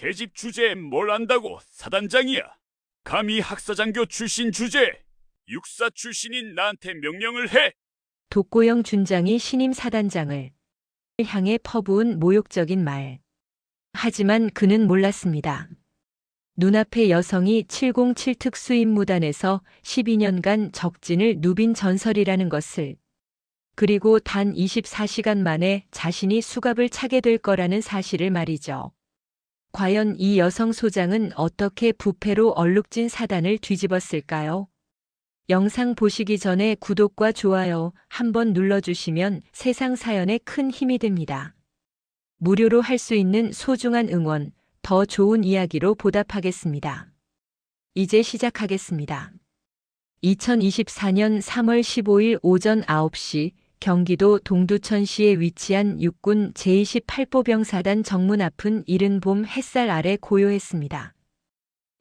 계집 주제에 뭘 안다고 사단장이야. 감히 학사장교 출신 주제에 육사 출신인 나한테 명령을 해. 독고영 준장이 신임 사단장을 향해 퍼부은 모욕적인 말. 하지만 그는 몰랐습니다. 눈앞의 여성이 707 특수임무단에서 12년간 적진을 누빈 전설이라는 것을, 그리고 단 24시간 만에 자신이 수갑을 차게 될 거라는 사실을 말이죠. 과연 이 여성 소장은 어떻게 부패로 얼룩진 사단을 뒤집었을까요? 영상 보시기 전에 구독과 좋아요 한번 눌러주시면 세상 사연에 큰 힘이 됩니다. 무료로 할 수 있는 소중한 응원, 더 좋은 이야기로 보답하겠습니다. 이제 시작하겠습니다. 2024년 3월 15일 오전 9시 경기도 동두천시에 위치한 육군 제28보병사단 정문 앞은 이른 봄 햇살 아래 고요했습니다.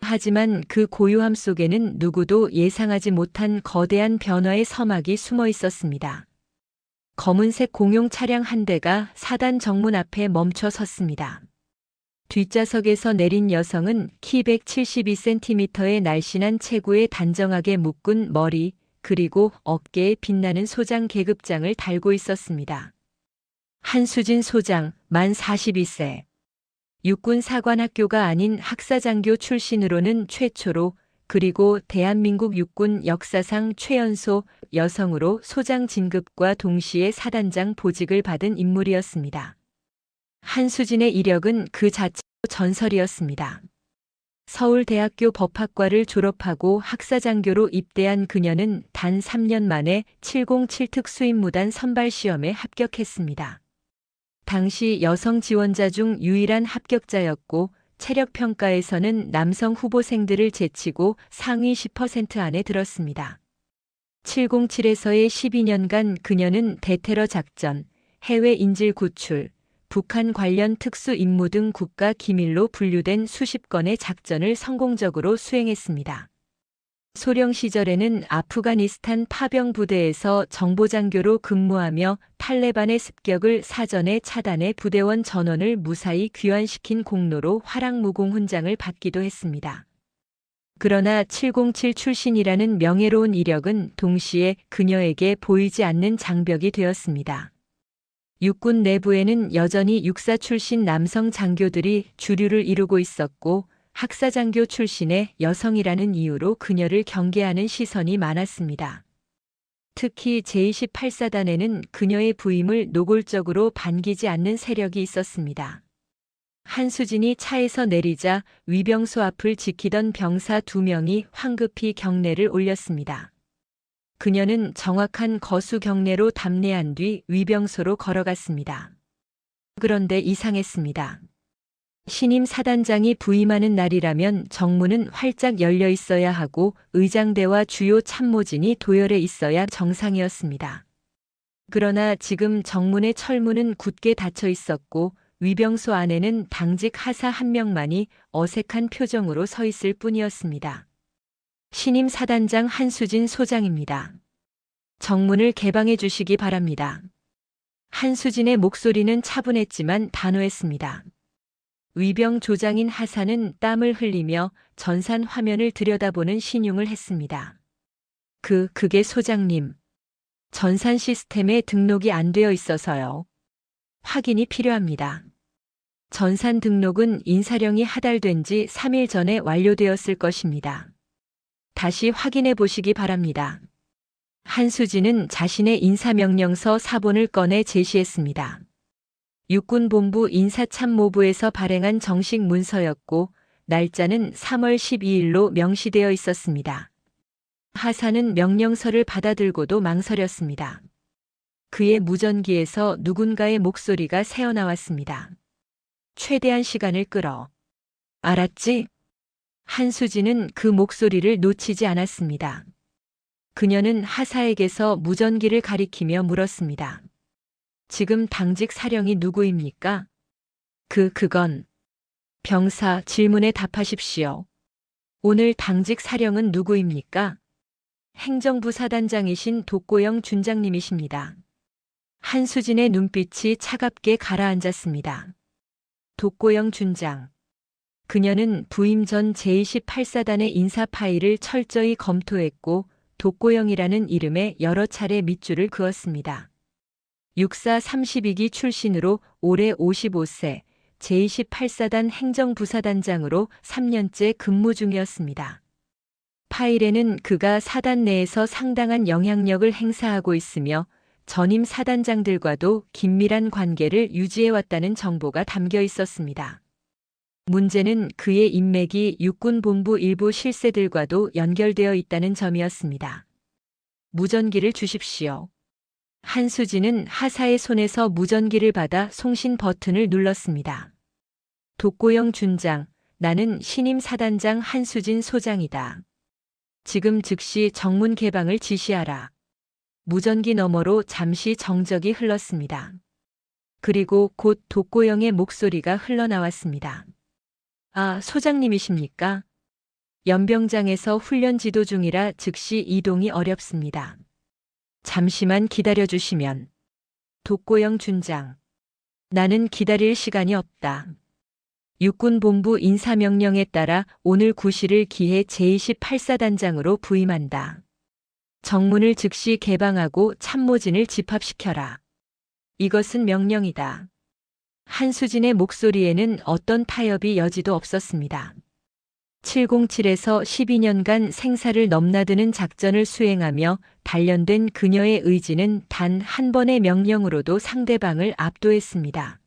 하지만 그 고요함 속에는 누구도 예상하지 못한 거대한 변화의 서막이 숨어 있었습니다. 검은색 공용 차량 한 대가 사단 정문 앞에 멈춰 섰습니다. 뒷좌석에서 내린 여성은 키 172cm의 날씬한 체구에 단정하게 묶은 머리, 그리고 어깨에 빛나는 소장 계급장을 달고 있었습니다. 한수진 소장, 만 42세. 육군 사관학교가 아닌 학사장교 출신으로는 최초로, 그리고 대한민국 육군 역사상 최연소 여성으로 소장 진급과 동시에 사단장 보직을 받은 인물이었습니다. 한수진의 이력은 그 자체로 전설이었습니다. 서울대학교 법학과를 졸업하고 학사장교로 입대한 그녀는 단 3년 만에 707 특수임무단 선발시험에 합격했습니다. 당시 여성 지원자 중 유일한 합격자였고 체력평가에서는 남성 후보생들을 제치고 상위 10% 안에 들었습니다. 707에서의 12년간 그녀는 대테러 작전, 해외 인질 구출, 북한 관련 특수 임무 등 국가 기밀로 분류된 수십 건의 작전을 성공적으로 수행했습니다. 소령 시절에는 아프가니스탄 파병 부대에서 정보장교로 근무하며 탈레반의 습격을 사전에 차단해 부대원 전원을 무사히 귀환시킨 공로로 화랑무공훈장을 받기도 했습니다. 그러나 707 출신이라는 명예로운 이력은 동시에 그녀에게 보이지 않는 장벽이 되었습니다. 육군 내부에는 여전히 육사 출신 남성 장교들이 주류를 이루고 있었고 학사장교 출신의 여성이라는 이유로 그녀를 경계하는 시선이 많았습니다. 특히 제28사단에는 그녀의 부임을 노골적으로 반기지 않는 세력이 있었습니다. 한수진이 차에서 내리자 위병소 앞을 지키던 병사 2명이 황급히 경례를 올렸습니다. 그녀는 정확한 거수 경례로 답례한 뒤 위병소로 걸어갔습니다. 그런데 이상했습니다. 신임 사단장이 부임하는 날이라면 정문은 활짝 열려 있어야 하고 의장대와 주요 참모진이 도열해 있어야 정상이었습니다. 그러나 지금 정문의 철문은 굳게 닫혀 있었고 위병소 안에는 당직 하사 한 명만이 어색한 표정으로 서 있을 뿐이었습니다. 신임 사단장 한수진 소장입니다. 정문을 개방해 주시기 바랍니다. 한수진의 목소리는 차분했지만 단호했습니다. 위병 조장인 하사는 땀을 흘리며 전산 화면을 들여다보는 신용을 했습니다. 그게 소장님. 전산 시스템에 등록이 안 되어 있어서요. 확인이 필요합니다. 전산 등록은 인사령이 하달된 지 3일 전에 완료되었을 것입니다. 다시 확인해 보시기 바랍니다. 한수진은 자신의 인사명령서 사본을 꺼내 제시했습니다. 육군본부 인사참모부에서 발행한 정식 문서였고 날짜는 3월 12일로 명시되어 있었습니다. 하사는 명령서를 받아들고도 망설였습니다. 그의 무전기에서 누군가의 목소리가 새어나왔습니다. 최대한 시간을 끌어. 알았지? 한수진은 그 목소리를 놓치지 않았습니다. 그녀는 하사에게서 무전기를 가리키며 물었습니다. 지금 당직 사령이 누구입니까? 그건. 병사 질문에 답하십시오. 오늘 당직 사령은 누구입니까? 행정부 사단장이신 독고영 준장님이십니다. 한수진의 눈빛이 차갑게 가라앉았습니다. 독고영 준장. 그녀는 부임 전 제28사단의 인사 파일을 철저히 검토했고 독고영이라는 이름에 여러 차례 밑줄을 그었습니다. 육사 32기 출신으로 올해 55세, 제28사단 행정부사단장으로 3년째 근무 중이었습니다. 파일에는 그가 사단 내에서 상당한 영향력을 행사하고 있으며 전임 사단장들과도 긴밀한 관계를 유지해왔다는 정보가 담겨 있었습니다. 문제는 그의 인맥이 육군본부 일부 실세들과도 연결되어 있다는 점이었습니다. 무전기를 주십시오. 한수진은 하사의 손에서 무전기를 받아 송신 버튼을 눌렀습니다. 독고영 준장, 나는 신임 사단장 한수진 소장이다. 지금 즉시 정문 개방을 지시하라. 무전기 너머로 잠시 정적이 흘렀습니다. 그리고 곧 독고영의 목소리가 흘러나왔습니다. 아, 소장님이십니까? 연병장에서 훈련 지도 중이라 즉시 이동이 어렵습니다. 잠시만 기다려주시면. 독고영 준장. 나는 기다릴 시간이 없다. 육군본부 인사명령에 따라 오늘 9시를 기해 제28사단장으로 부임한다. 정문을 즉시 개방하고 참모진을 집합시켜라. 이것은 명령이다. 한수진의 목소리에는 어떤 타협이 여지도 없었습니다. 707에서 12년간 생사를 넘나드는 작전을 수행하며 단련된 그녀의 의지는 단 한 번의 명령으로도 상대방을 압도했습니다.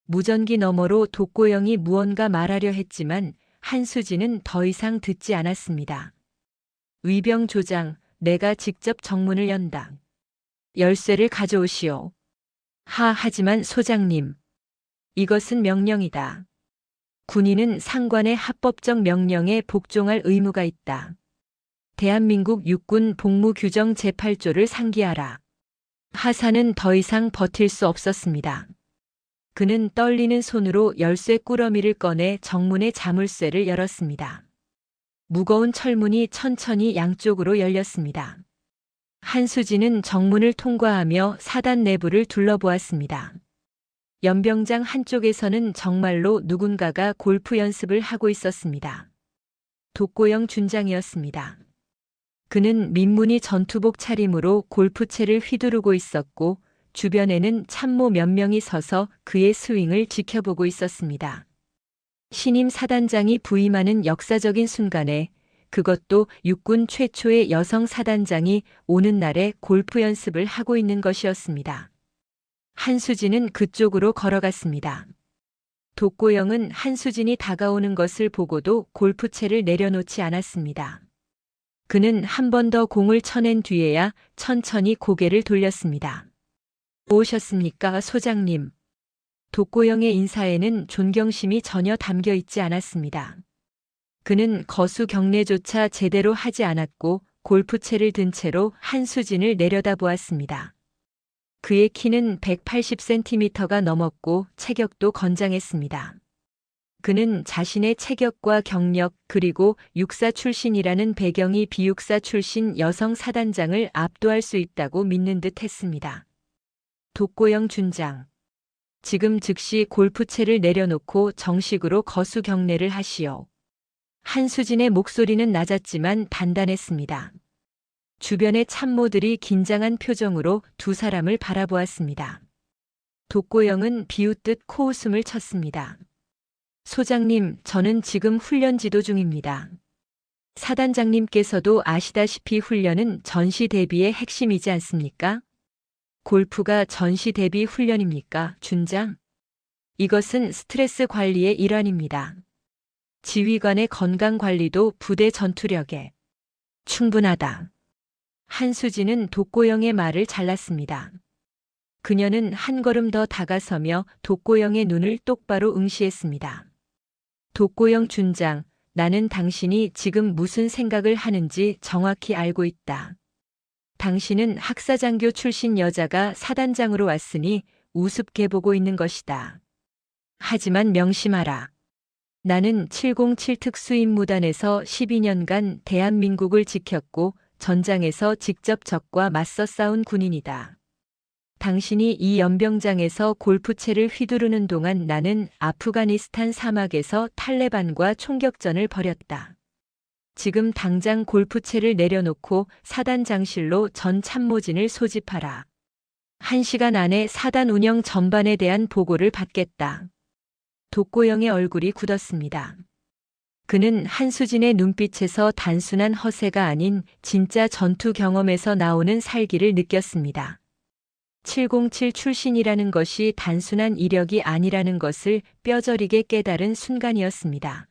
무전기 너머로 독고영이 무언가 말하려 했지만 한수진은 더 이상 듣지 않았습니다. 위병 조장, 내가 직접 정문을 연다. 열쇠를 가져오시오. 하지만 소장님. 이것은 명령이다. 군인은 상관의 합법적 명령에 복종할 의무가 있다. 대한민국 육군 복무규정 제8조를 상기하라. 하사는 더 이상 버틸 수 없었습니다. 그는 떨리는 손으로 열쇠 꾸러미를 꺼내 정문의 자물쇠를 열었습니다. 무거운 철문이 천천히 양쪽으로 열렸습니다. 한수진은 정문을 통과하며 사단 내부를 둘러보았습니다. 연병장 한쪽에서는 정말로 누군가가 골프 연습을 하고 있었습니다. 독고영 준장이었습니다. 그는 민무늬 전투복 차림으로 골프채를 휘두르고 있었고 주변에는 참모 몇 명이 서서 그의 스윙을 지켜보고 있었습니다. 신임 사단장이 부임하는 역사적인 순간에 그것도 육군 최초의 여성 사단장이 오는 날에 골프 연습을 하고 있는 것이었습니다. 한수진은 그쪽으로 걸어갔습니다. 독고영은 한수진이 다가오는 것을 보고도 골프채를 내려놓지 않았습니다. 그는 한 번 더 공을 쳐낸 뒤에야 천천히 고개를 돌렸습니다. 오셨습니까, 소장님? 독고영의 인사에는 존경심이 전혀 담겨 있지 않았습니다. 그는 거수 경례조차 제대로 하지 않았고 골프채를 든 채로 한수진을 내려다보았습니다. 그의 키는 180cm가 넘었고 체격도 건장했습니다. 그는 자신의 체격과 경력 그리고 육사 출신이라는 배경이 비육사 출신 여성 사단장을 압도할 수 있다고 믿는 듯 했습니다. 독고영 준장. 지금 즉시 골프채를 내려놓고 정식으로 거수 경례를 하시오. 한수진의 목소리는 낮았지만 단단했습니다. 주변의 참모들이 긴장한 표정으로 두 사람을 바라보았습니다. 독고영은 비웃듯 코웃음을 쳤습니다. 소장님, 저는 지금 훈련 지도 중입니다. 사단장님께서도 아시다시피 훈련은 전시 대비의 핵심이지 않습니까? 골프가 전시 대비 훈련입니까, 준장? 이것은 스트레스 관리의 일환입니다. 지휘관의 건강 관리도 부대 전투력에 충분하다. 한수진은 독고영의 말을 잘랐습니다. 그녀는 한 걸음 더 다가서며 독고영의 눈을 똑바로 응시했습니다. 독고영 준장, 나는 당신이 지금 무슨 생각을 하는지 정확히 알고 있다. 당신은 학사장교 출신 여자가 사단장으로 왔으니 우습게 보고 있는 것이다. 하지만 명심하라. 나는 707 특수임무단에서 12년간 대한민국을 지켰고 전장에서 직접 적과 맞서 싸운 군인이다. 당신이 이 연병장에서 골프채를 휘두르는 동안 나는 아프가니스탄 사막에서 탈레반과 총격전을 벌였다. 지금 당장 골프채를 내려놓고 사단장실로 전 참모진을 소집하라. 1시간 안에 사단 운영 전반에 대한 보고를 받겠다. 독고영의 얼굴이 굳었습니다. 그는 한수진의 눈빛에서 단순한 허세가 아닌 진짜 전투 경험에서 나오는 살기를 느꼈습니다. 707 출신이라는 것이 단순한 이력이 아니라는 것을 뼈저리게 깨달은 순간이었습니다.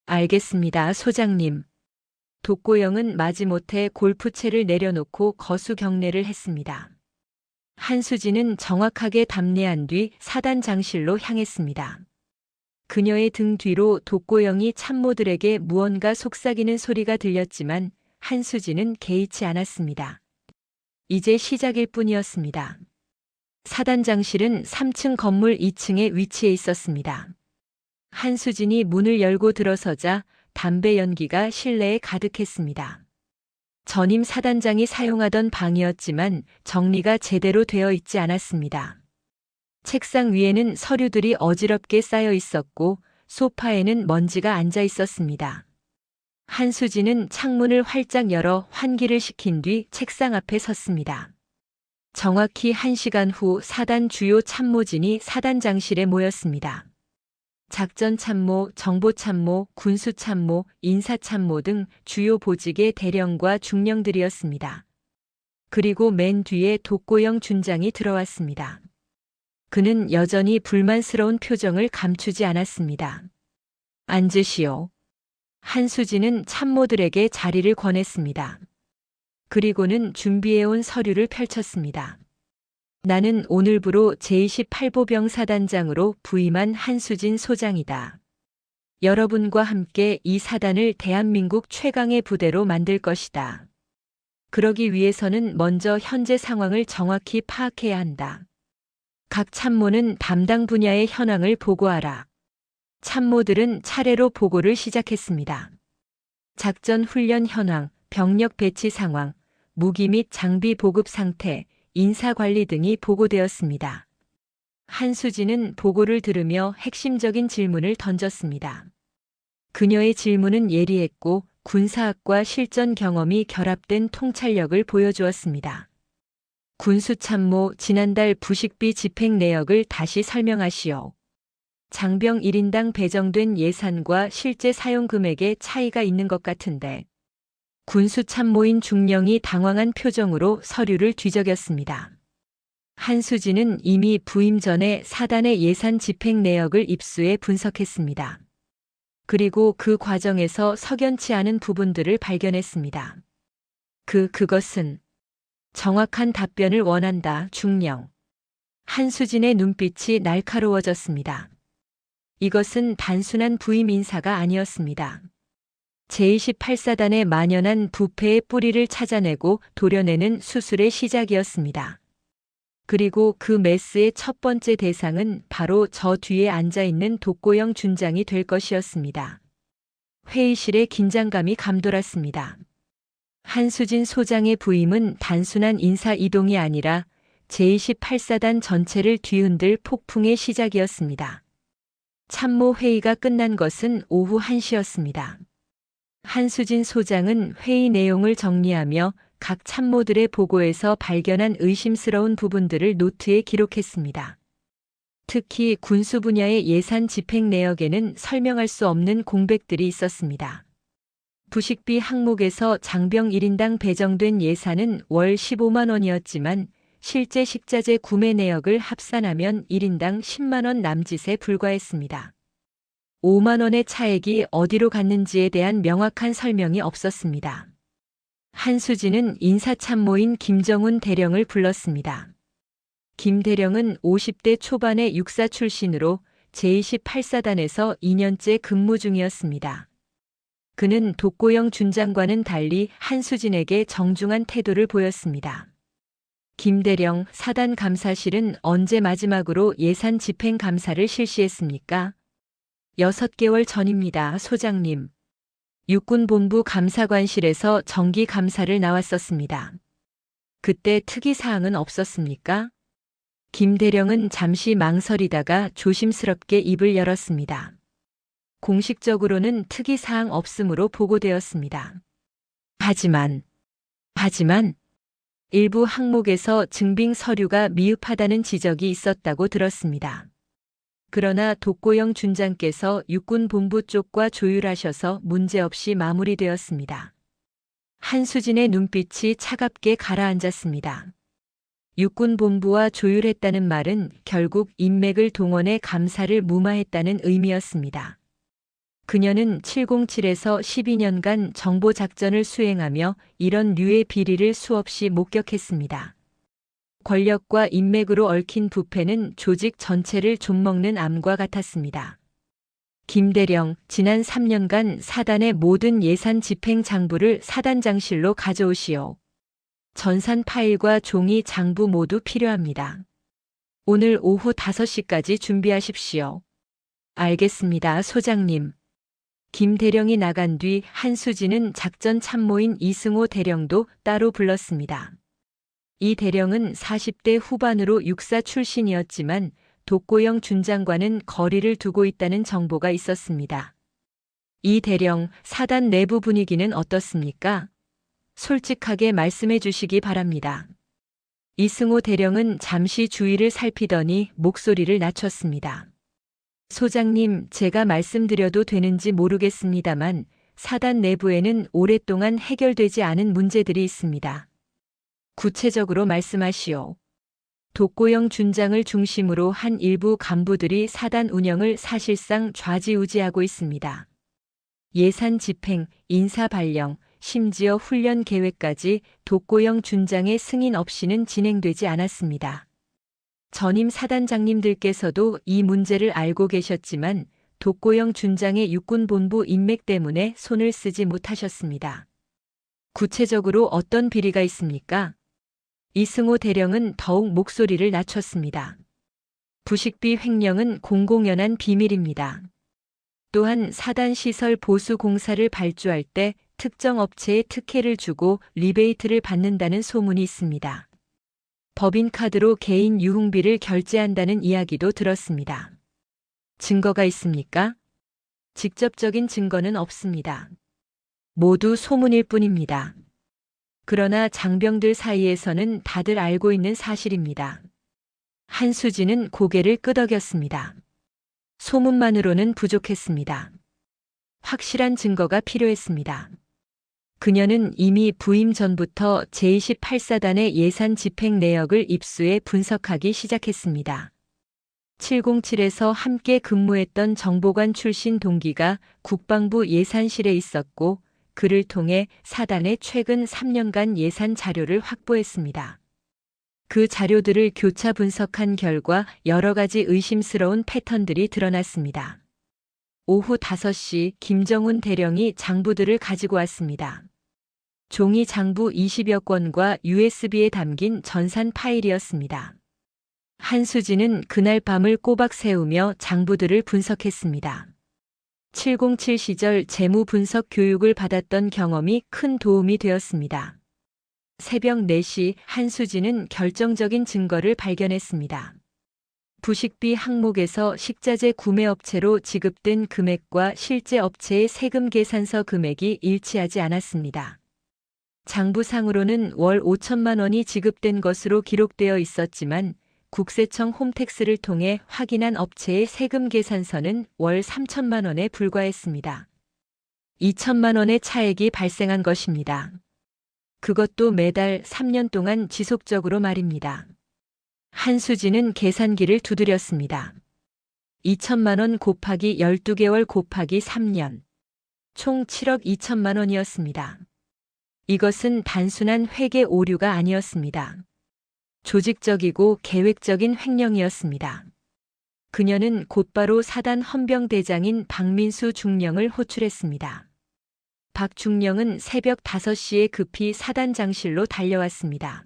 알겠습니다, 소장님. 독고영은 마지못해 골프채를 내려놓고 거수 경례를 했습니다. 한수진은 정확하게 답례한 뒤 사단장실로 향했습니다. 그녀의 등 뒤로 독고영이 참모들에게 무언가 속삭이는 소리가 들렸지만 한수진은 개의치 않았습니다. 이제 시작일 뿐이었습니다. 사단장실은 3층 건물 2층에 위치해 있었습니다. 한수진이 문을 열고 들어서자 담배 연기가 실내에 가득했습니다. 전임 사단장이 사용하던 방이었지만 정리가 제대로 되어 있지 않았습니다. 책상 위에는 서류들이 어지럽게 쌓여 있었고 소파에는 먼지가 앉아 있었습니다. 한수진은 창문을 활짝 열어 환기를 시킨 뒤 책상 앞에 섰습니다. 정확히 1시간 후 사단 주요 참모진이 사단장실에 모였습니다. 작전참모, 정보참모, 군수참모, 인사참모 등 주요 보직의 대령과 중령들이었습니다. 그리고 맨 뒤에 독고영 준장이 들어왔습니다. 그는 여전히 불만스러운 표정을 감추지 않았습니다. 앉으시오. 한수진은 참모들에게 자리를 권했습니다. 그리고는 준비해온 서류를 펼쳤습니다. 나는 오늘부로 제28보병 사단장으로 부임한 한수진 소장이다. 여러분과 함께 이 사단을 대한민국 최강의 부대로 만들 것이다. 그러기 위해서는 먼저 현재 상황을 정확히 파악해야 한다. 각 참모는 담당 분야의 현황을 보고하라. 참모들은 차례로 보고를 시작했습니다. 작전 훈련 현황, 병력 배치 상황, 무기 및 장비 보급 상태, 인사관리 등이 보고되었습니다. 한수진은 보고를 들으며 핵심적인 질문을 던졌습니다. 그녀의 질문은 예리했고 군사학과 실전 경험이 결합된 통찰력을 보여주었습니다. 군수참모, 지난달 부식비 집행 내역을 다시 설명하시오. 장병 1인당 배정된 예산과 실제 사용 금액에 차이가 있는 것 같은데. 군수참모인 중령이 당황한 표정으로 서류를 뒤적였습니다. 한수진은 이미 부임 전에 사단의 예산 집행 내역을 입수해 분석했습니다. 그리고 그 과정에서 석연치 않은 부분들을 발견했습니다. 그것은 정확한 답변을 원한다, 중령. 한수진의 눈빛이 날카로워졌습니다. 이것은 단순한 부임 인사가 아니었습니다. 제28사단의 만연한 부패의 뿌리를 찾아내고 도려내는 수술의 시작이었습니다. 그리고 그 메스의 첫 번째 대상은 바로 저 뒤에 앉아있는 독고영 준장이 될 것이었습니다. 회의실의 긴장감이 감돌았습니다. 한수진 소장의 부임은 단순한 인사 이동이 아니라 제28사단 전체를 뒤흔들 폭풍의 시작이었습니다. 참모 회의가 끝난 것은 오후 1시였습니다. 한수진 소장은 회의 내용을 정리하며 각 참모들의 보고에서 발견한 의심스러운 부분들을 노트에 기록했습니다. 특히 군수 분야의 예산 집행 내역에는 설명할 수 없는 공백들이 있었습니다. 부식비 항목에서 장병 1인당 배정된 예산은 월 15만 원이었지만 실제 식자재 구매 내역을 합산하면 1인당 10만 원 남짓에 불과했습니다. 5만 원의 차액이 어디로 갔는지에 대한 명확한 설명이 없었습니다. 한수진은 인사참모인 김정훈 대령을 불렀습니다. 김 대령은 50대 초반의 육사 출신으로 제28사단에서 2년째 근무 중이었습니다. 그는 독고영 준장과는 달리 한수진에게 정중한 태도를 보였습니다. 김 대령, 사단 감사실은 언제 마지막으로 예산 집행 감사를 실시했습니까? 6개월 전입니다, 소장님. 육군본부 감사관실에서 정기 감사를 나왔었습니다. 그때 특이사항은 없었습니까? 김대령은 잠시 망설이다가 조심스럽게 입을 열었습니다. 공식적으로는 특이사항 없음으로 보고되었습니다. 하지만 일부 항목에서 증빙 서류가 미흡하다는 지적이 있었다고 들었습니다. 그러나 독고영 준장께서 육군본부 쪽과 조율하셔서 문제없이 마무리되었습니다. 한수진의 눈빛이 차갑게 가라앉았습니다. 육군본부와 조율했다는 말은 결국 인맥을 동원해 감사를 무마했다는 의미였습니다. 그녀는 707에서 12년간 정보작전을 수행하며 이런 류의 비리를 수없이 목격했습니다. 권력과 인맥으로 얽힌 부패는 조직 전체를 좀먹는 암과 같았습니다. 김대령, 지난 3년간 사단의 모든 예산 집행 장부를 사단장실로 가져오시오. 전산 파일과 종이 장부 모두 필요합니다. 오늘 오후 5시까지 준비하십시오. 알겠습니다, 소장님. 김대령이 나간 뒤 한수진은 작전 참모인 이승호 대령도 따로 불렀습니다. 이 대령은 40대 후반으로 육사 출신이었지만 독고영 준장과는 거리를 두고 있다는 정보가 있었습니다. 이 대령, 사단 내부 분위기는 어떻습니까? 솔직하게 말씀해 주시기 바랍니다. 이승호 대령은 잠시 주위를 살피더니 목소리를 낮췄습니다. 소장님, 제가 말씀드려도 되는지 모르겠습니다만 사단 내부에는 오랫동안 해결되지 않은 문제들이 있습니다. 구체적으로 말씀하시오. 독고영 준장을 중심으로 한 일부 간부들이 사단 운영을 사실상 좌지우지하고 있습니다. 예산 집행, 인사 발령, 심지어 훈련 계획까지 독고영 준장의 승인 없이는 진행되지 않았습니다. 전임 사단장님들께서도 이 문제를 알고 계셨지만 독고영 준장의 육군본부 인맥 때문에 손을 쓰지 못하셨습니다. 구체적으로 어떤 비리가 있습니까? 이승호 대령은 더욱 목소리를 낮췄습니다. 부식비 횡령은 공공연한 비밀입니다. 또한 사단 시설 보수 공사를 발주할 때 특정 업체에 특혜를 주고 리베이트를 받는다는 소문이 있습니다. 법인카드로 개인 유흥비를 결제한다는 이야기도 들었습니다. 증거가 있습니까? 직접적인 증거는 없습니다. 모두 소문일 뿐입니다. 그러나 장병들 사이에서는 다들 알고 있는 사실입니다. 한수진은 고개를 끄덕였습니다. 소문만으로는 부족했습니다. 확실한 증거가 필요했습니다. 그녀는 이미 부임 전부터 제28사단의 예산 집행 내역을 입수해 분석하기 시작했습니다. 707에서 함께 근무했던 정보관 출신 동기가 국방부 예산실에 있었고 그를 통해 사단의 최근 3년간 예산 자료를 확보했습니다. 그 자료들을 교차 분석한 결과 여러 가지 의심스러운 패턴들이 드러났습니다. 오후 5시 김정훈 대령이 장부들을 가지고 왔습니다. 종이 장부 20여 권과 USB에 담긴 전산 파일이었습니다. 한수진은 그날 밤을 꼬박 새우며 장부들을 분석했습니다. 707 시절 재무 분석 교육을 받았던 경험이 큰 도움이 되었습니다. 새벽 4시 한수진은 결정적인 증거를 발견했습니다. 부식비 항목에서 식자재 구매업체로 지급된 금액과 실제 업체의 세금 계산서 금액이 일치하지 않았습니다. 장부상으로는 월 5천만 원이 지급된 것으로 기록되어 있었지만 국세청 홈택스를 통해 확인한 업체의 세금 계산서는 월 3천만 원에 불과했습니다. 2천만 원의 차액이 발생한 것입니다. 그것도 매달 3년 동안 지속적으로 말입니다. 한수진은 계산기를 두드렸습니다. 2천만 원 곱하기 12개월 곱하기 3년. 총 7억 2천만 원이었습니다. 이것은 단순한 회계 오류가 아니었습니다. 조직적이고 계획적인 횡령이었습니다. 그녀는 곧바로 사단 헌병대장인 박민수 중령을 호출했습니다. 박 중령은 새벽 5시에 급히 사단장실로 달려왔습니다.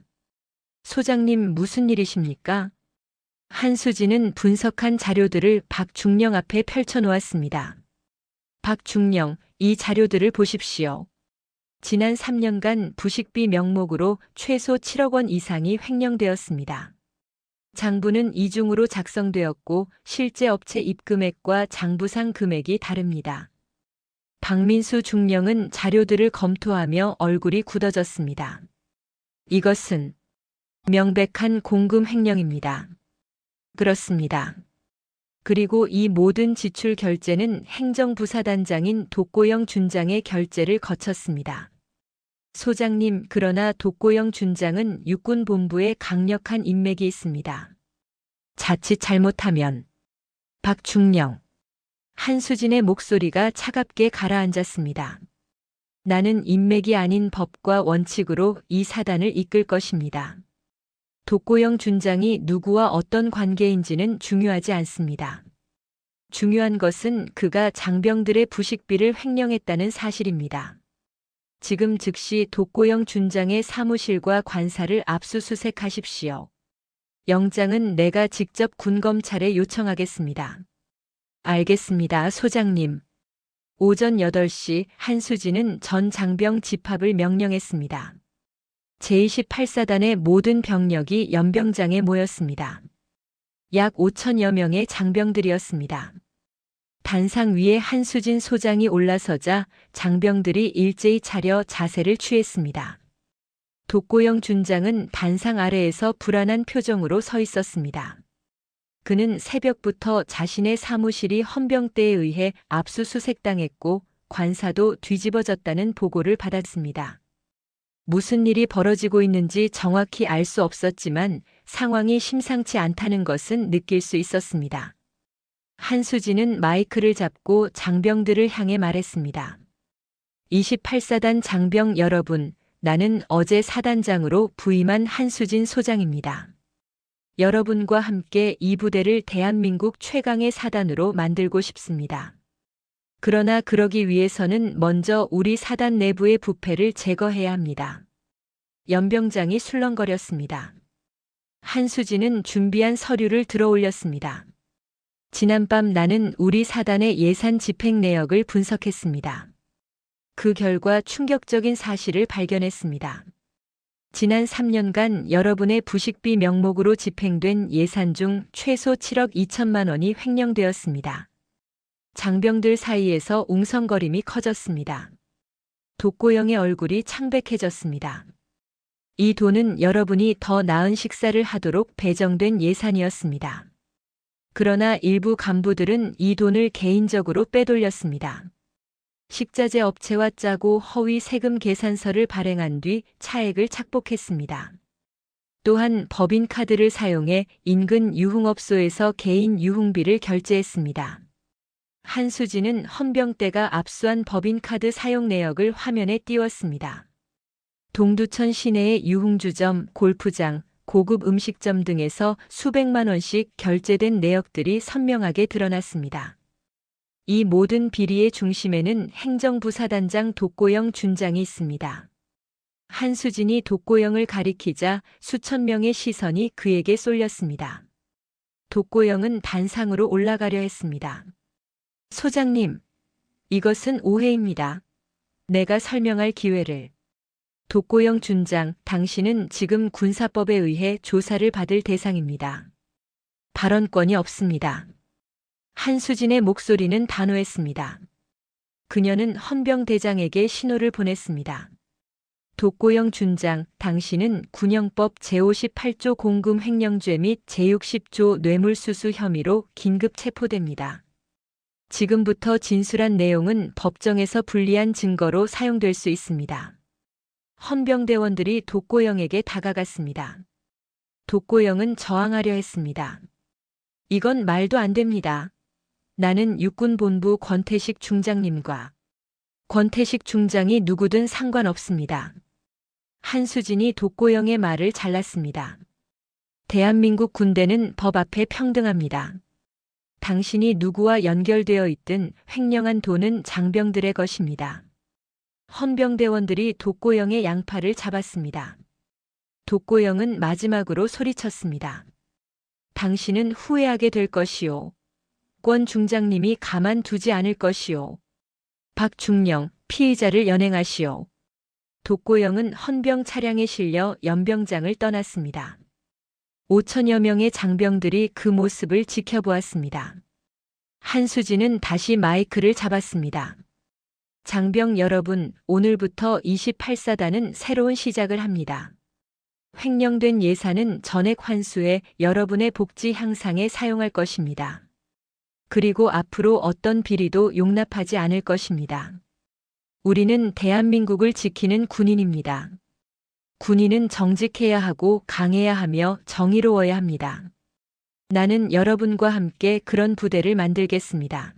소장님, 무슨 일이십니까? 한수진은 분석한 자료들을 박 중령 앞에 펼쳐놓았습니다. 박 중령, 이 자료들을 보십시오. 지난 3년간 부식비 명목으로 최소 7억 원 이상이 횡령되었습니다. 장부는 이중으로 작성되었고 실제 업체 입금액과 장부상 금액이 다릅니다. 박민수 중령은 자료들을 검토하며 얼굴이 굳어졌습니다. 이것은 명백한 공금 횡령입니다. 그렇습니다. 그리고 이 모든 지출 결제는 행정부사단장인 독고영 준장의 결제를 거쳤습니다. 소장님, 그러나 독고영 준장은 육군본부에 강력한 인맥이 있습니다. 자칫 잘못하면 박중령. 한수진의 목소리가 차갑게 가라앉았습니다. 나는 인맥이 아닌 법과 원칙으로 이 사단을 이끌 것입니다. 독고영 준장이 누구와 어떤 관계인지는 중요하지 않습니다. 중요한 것은 그가 장병들의 부식비를 횡령했다는 사실입니다. 지금 즉시 독고영 준장의 사무실과 관사를 압수수색하십시오. 영장은 내가 직접 군검찰에 요청하겠습니다. 알겠습니다, 소장님. 오전 8시 한수진은 전 장병 집합을 명령했습니다. 제28사단의 모든 병력이 연병장에 모였습니다. 약 5천여 명의 장병들이었습니다. 단상 위에 한수진 소장이 올라서자 장병들이 일제히 차려 자세를 취했습니다. 독고영 준장은 단상 아래에서 불안한 표정으로 서 있었습니다. 그는 새벽부터 자신의 사무실이 헌병대에 의해 압수수색당했고 관사도 뒤집어졌다는 보고를 받았습니다. 무슨 일이 벌어지고 있는지 정확히 알 수 없었지만 상황이 심상치 않다는 것은 느낄 수 있었습니다. 한수진은 마이크를 잡고 장병들을 향해 말했습니다. 28사단 장병 여러분, 나는 어제 사단장으로 부임한 한수진 소장입니다. 여러분과 함께 이 부대를 대한민국 최강의 사단으로 만들고 싶습니다. 그러나 그러기 위해서는 먼저 우리 사단 내부의 부패를 제거해야 합니다. 연병장이 술렁거렸습니다. 한수진은 준비한 서류를 들어 올렸습니다. 지난밤 나는 우리 사단의 예산 집행 내역을 분석했습니다. 그 결과 충격적인 사실을 발견했습니다. 지난 3년간 여러분의 부식비 명목으로 집행된 예산 중 최소 7억 2천만 원이 횡령되었습니다. 장병들 사이에서 웅성거림이 커졌습니다. 독고영의 얼굴이 창백해졌습니다. 이 돈은 여러분이 더 나은 식사를 하도록 배정된 예산이었습니다. 그러나 일부 간부들은 이 돈을 개인적으로 빼돌렸습니다. 식자재 업체와 짜고 허위 세금 계산서를 발행한 뒤 차액을 착복했습니다. 또한 법인카드를 사용해 인근 유흥업소에서 개인 유흥비를 결제했습니다. 한수진은 헌병대가 압수한 법인카드 사용 내역을 화면에 띄웠습니다. 동두천 시내의 유흥주점, 골프장, 고급 음식점 등에서 수백만 원씩 결제된 내역들이 선명하게 드러났습니다. 이 모든 비리의 중심에는 행정부사단장 독고영 준장이 있습니다. 한수진이 독고영을 가리키자 수천 명의 시선이 그에게 쏠렸습니다. 독고영은 단상으로 올라가려 했습니다. 소장님, 이것은 오해입니다. 내가 설명할 기회를. 독고영 준장, 당신은 지금 군사법에 의해 조사를 받을 대상입니다. 발언권이 없습니다. 한수진의 목소리는 단호했습니다. 그녀는 헌병대장에게 신호를 보냈습니다. 독고영 준장, 당신은 군형법 제58조 공금 횡령죄 및 제60조 뇌물수수 혐의로 긴급 체포됩니다. 지금부터 진술한 내용은 법정에서 불리한 증거로 사용될 수 있습니다. 헌병대원들이 독고영에게 다가갔습니다. 독고영은 저항하려 했습니다. 이건 말도 안 됩니다. 나는 육군본부 권태식 중장님과 권태식 중장이 누구든 상관없습니다. 한수진이 독고영의 말을 잘랐습니다. 대한민국 군대는 법 앞에 평등합니다. 당신이 누구와 연결되어 있든 횡령한 돈은 장병들의 것입니다. 헌병대원들이 독고영의 양팔을 잡았습니다. 독고영은 마지막으로 소리쳤습니다. 당신은 후회하게 될 것이오. 권 중장님이 가만두지 않을 것이오. 박중령, 피의자를 연행하시오. 독고영은 헌병 차량에 실려 연병장을 떠났습니다. 5천여 명의 장병들이 그 모습을 지켜보았습니다. 한수진은 다시 마이크를 잡았습니다. 장병 여러분, 오늘부터 28사단은 새로운 시작을 합니다. 횡령된 예산은 전액 환수해 여러분의 복지 향상에 사용할 것입니다. 그리고 앞으로 어떤 비리도 용납하지 않을 것입니다. 우리는 대한민국을 지키는 군인입니다. 군인은 정직해야 하고 강해야 하며 정의로워야 합니다. 나는 여러분과 함께 그런 부대를 만들겠습니다.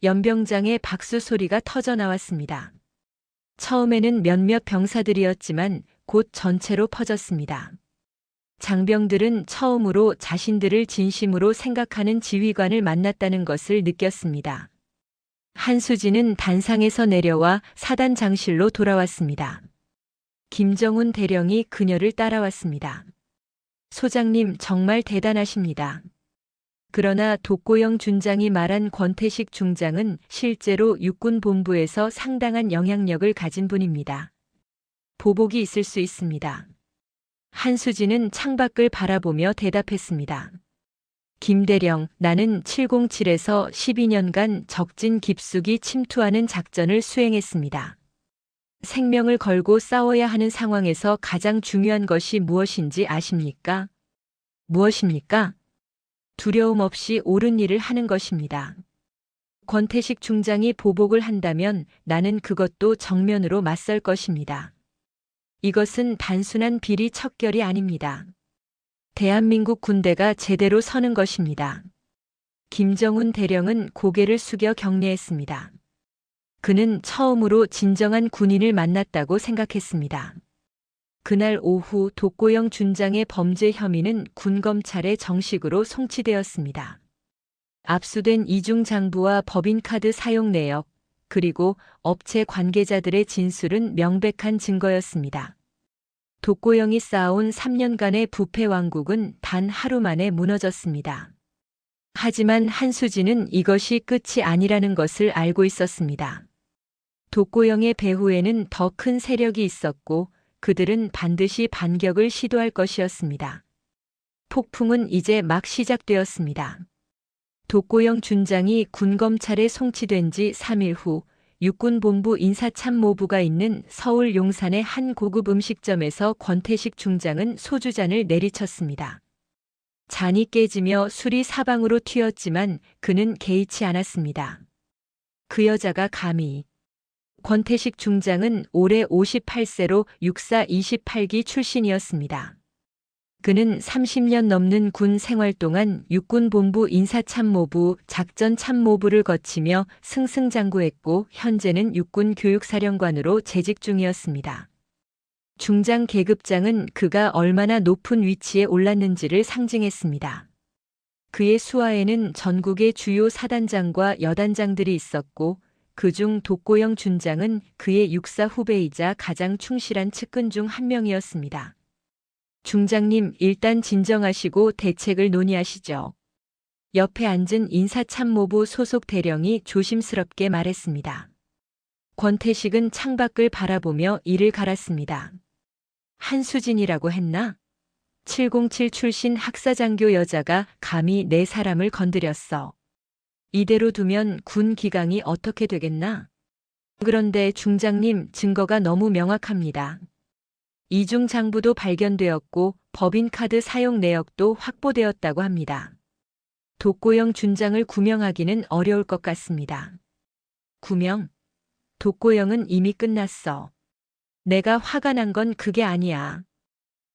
연병장의 박수 소리가 터져 나왔습니다. 처음에는 몇몇 병사들이었지만 곧 전체로 퍼졌습니다. 장병들은 처음으로 자신들을 진심으로 생각하는 지휘관을 만났다는 것을 느꼈습니다. 한수진은 단상에서 내려와 사단 장실로 돌아왔습니다. 김정훈 대령이 그녀를 따라왔습니다. 소장님, 정말 대단하십니다. 그러나 독고영 준장이 말한 권태식 중장은 실제로 육군본부에서 상당한 영향력을 가진 분입니다. 보복이 있을 수 있습니다. 한수진은 창밖을 바라보며 대답했습니다. 김대령, 나는 707에서 12년간 적진 깊숙이 침투하는 작전을 수행했습니다. 생명을 걸고 싸워야 하는 상황에서 가장 중요한 것이 무엇인지 아십니까? 무엇입니까? 두려움 없이 옳은 일을 하는 것입니다. 권태식 중장이 보복을 한다면 나는 그것도 정면으로 맞설 것입니다. 이것은 단순한 비리 척결이 아닙니다. 대한민국 군대가 제대로 서는 것입니다. 김정훈 대령은 고개를 숙여 경례했습니다. 그는 처음으로 진정한 군인을 만났다고 생각했습니다. 그날 오후 독고영 준장의 범죄 혐의는 군검찰에 정식으로 송치되었습니다. 압수된 이중장부와 법인카드 사용 내역, 그리고 업체 관계자들의 진술은 명백한 증거였습니다. 독고영이 쌓아온 3년간의 부패 왕국은 단 하루 만에 무너졌습니다. 하지만 한수진은 이것이 끝이 아니라는 것을 알고 있었습니다. 독고영의 배후에는 더 큰 세력이 있었고 그들은 반드시 반격을 시도할 것이었습니다. 폭풍은 이제 막 시작되었습니다. 독고영 준장이 군검찰에 송치된 지 3일 후 육군본부 인사참모부가 있는 서울 용산의 한 고급 음식점에서 권태식 중장은 소주잔을 내리쳤습니다. 잔이 깨지며 술이 사방으로 튀었지만 그는 개의치 않았습니다. 그 여자가 감히. 권태식 중장은 올해 58세로 육사 28기 출신이었습니다. 그는 30년 넘는 군 생활 동안 육군본부 인사참모부, 작전참모부를 거치며 승승장구했고 현재는 육군교육사령관으로 재직 중이었습니다. 중장 계급장은 그가 얼마나 높은 위치에 올랐는지를 상징했습니다. 그의 수하에는 전국의 주요 사단장과 여단장들이 있었고 그중 독고영 준장은 그의 육사 후배이자 가장 충실한 측근 중 한 명이었습니다. 중장님, 일단 진정하시고 대책을 논의하시죠. 옆에 앉은 인사참모부 소속 대령이 조심스럽게 말했습니다. 권태식은 창밖을 바라보며 이를 갈았습니다. 한수진이라고 했나? 707 출신 학사장교 여자가 감히 내 사람을 건드렸어. 이대로 두면 군 기강이 어떻게 되겠나? 그런데 중장님, 증거가 너무 명확합니다. 이중 장부도 발견되었고 법인카드 사용 내역도 확보되었다고 합니다. 독고영 준장을 구명하기는 어려울 것 같습니다. 구명? 독고영은 이미 끝났어. 내가 화가 난 건 그게 아니야.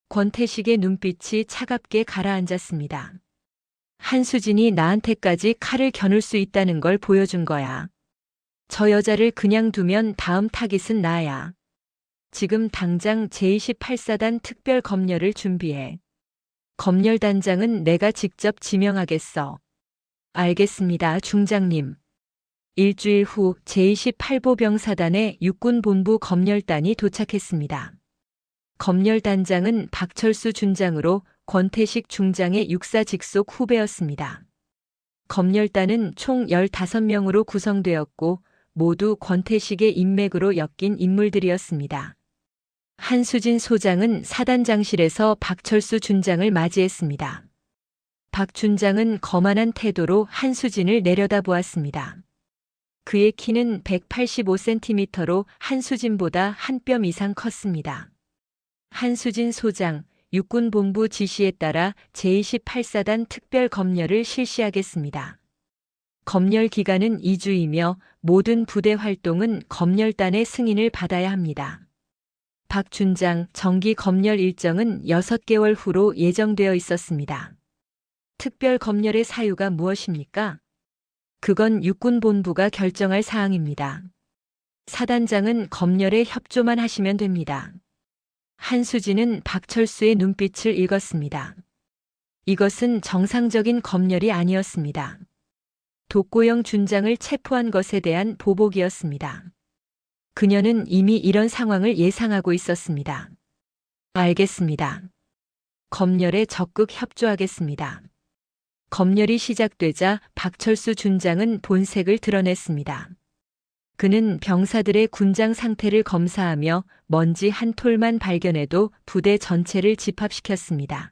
권태식의 눈빛이 차갑게 가라앉았습니다. 한수진이 나한테까지 칼을 겨눌 수 있다는 걸 보여준 거야. 저 여자를 그냥 두면 다음 타깃은 나야. 지금 당장 제28사단 특별 검열을 준비해. 검열단장은 내가 직접 지명하겠어. 알겠습니다, 중장님. 일주일 후 제28보병사단의 육군본부 검열단이 도착했습니다. 검열단장은 박철수 준장으로 권태식 중장의 육사 직속 후배였습니다. 검열단은 총 15명으로 구성되었고 모두 권태식의 인맥으로 엮인 인물들이었습니다. 한수진 소장은 사단장실에서 박철수 준장을 맞이했습니다. 박 준장은 거만한 태도로 한수진을 내려다보았습니다. 그의 키는 185cm로 한수진보다 한 뼘 이상 컸습니다. 한수진 소장, 육군본부 지시에 따라 제28사단 특별검열을 실시하겠습니다. 검열 기간은 2주이며 모든 부대 활동은 검열단의 승인을 받아야 합니다. 박 준장 정기 검열 일정은 6개월 후로 예정되어 있었습니다. 특별 검열의 사유가 무엇입니까? 그건 육군본부가 결정할 사항입니다. 사단장은 검열에 협조만 하시면 됩니다. 한수진은 박철수의 눈빛을 읽었습니다. 이것은 정상적인 검열이 아니었습니다. 독고영 준장을 체포한 것에 대한 보복이었습니다. 그녀는 이미 이런 상황을 예상하고 있었습니다. 알겠습니다. 검열에 적극 협조하겠습니다. 검열이 시작되자 박철수 준장은 본색을 드러냈습니다. 그는 병사들의 군장 상태를 검사하며 먼지 한 톨만 발견해도 부대 전체를 집합시켰습니다.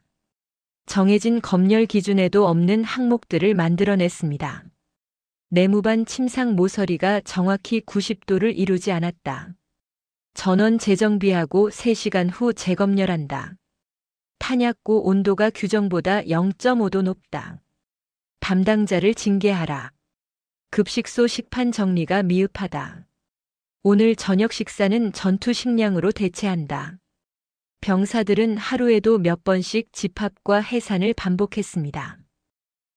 정해진 검열 기준에도 없는 항목들을 만들어냈습니다. 내무반 침상 모서리가 정확히 90도를 이루지 않았다. 전원 재정비하고 3시간 후 재검열한다. 탄약고 온도가 규정보다 0.5도 높다. 담당자를 징계하라. 급식소 식판 정리가 미흡하다. 오늘 저녁 식사는 전투 식량으로 대체한다. 병사들은 하루에도 몇 번씩 집합과 해산을 반복했습니다.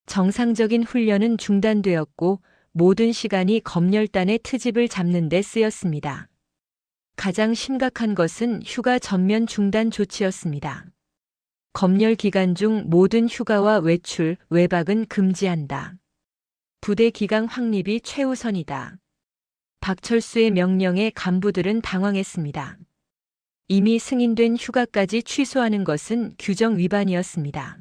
정상적인 훈련은 중단되었고 모든 시간이 검열단의 트집을 잡는 데 쓰였습니다. 가장 심각한 것은 휴가 전면 중단 조치였습니다. 검열 기간 중 모든 휴가와 외출, 외박은 금지한다. 부대 기강 확립이 최우선이다. 박철수의 명령에 간부들은 당황했습니다. 이미 승인된 휴가까지 취소하는 것은 규정 위반이었습니다.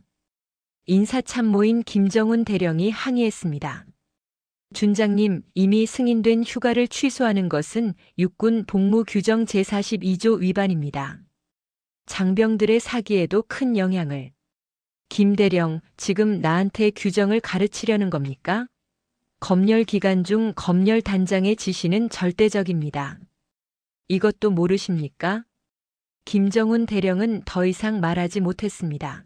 인사참모인 김정훈 대령이 항의했습니다. 준장님, 이미 승인된 휴가를 취소하는 것은 육군 복무 규정 제42조 위반입니다. 장병들의 사기에도 큰 영향을. 김 대령, 지금 나한테 규정을 가르치려는 겁니까? 검열 기간 중 검열 단장의 지시는 절대적입니다. 이것도 모르십니까? 김정훈 대령은 더 이상 말하지 못했습니다.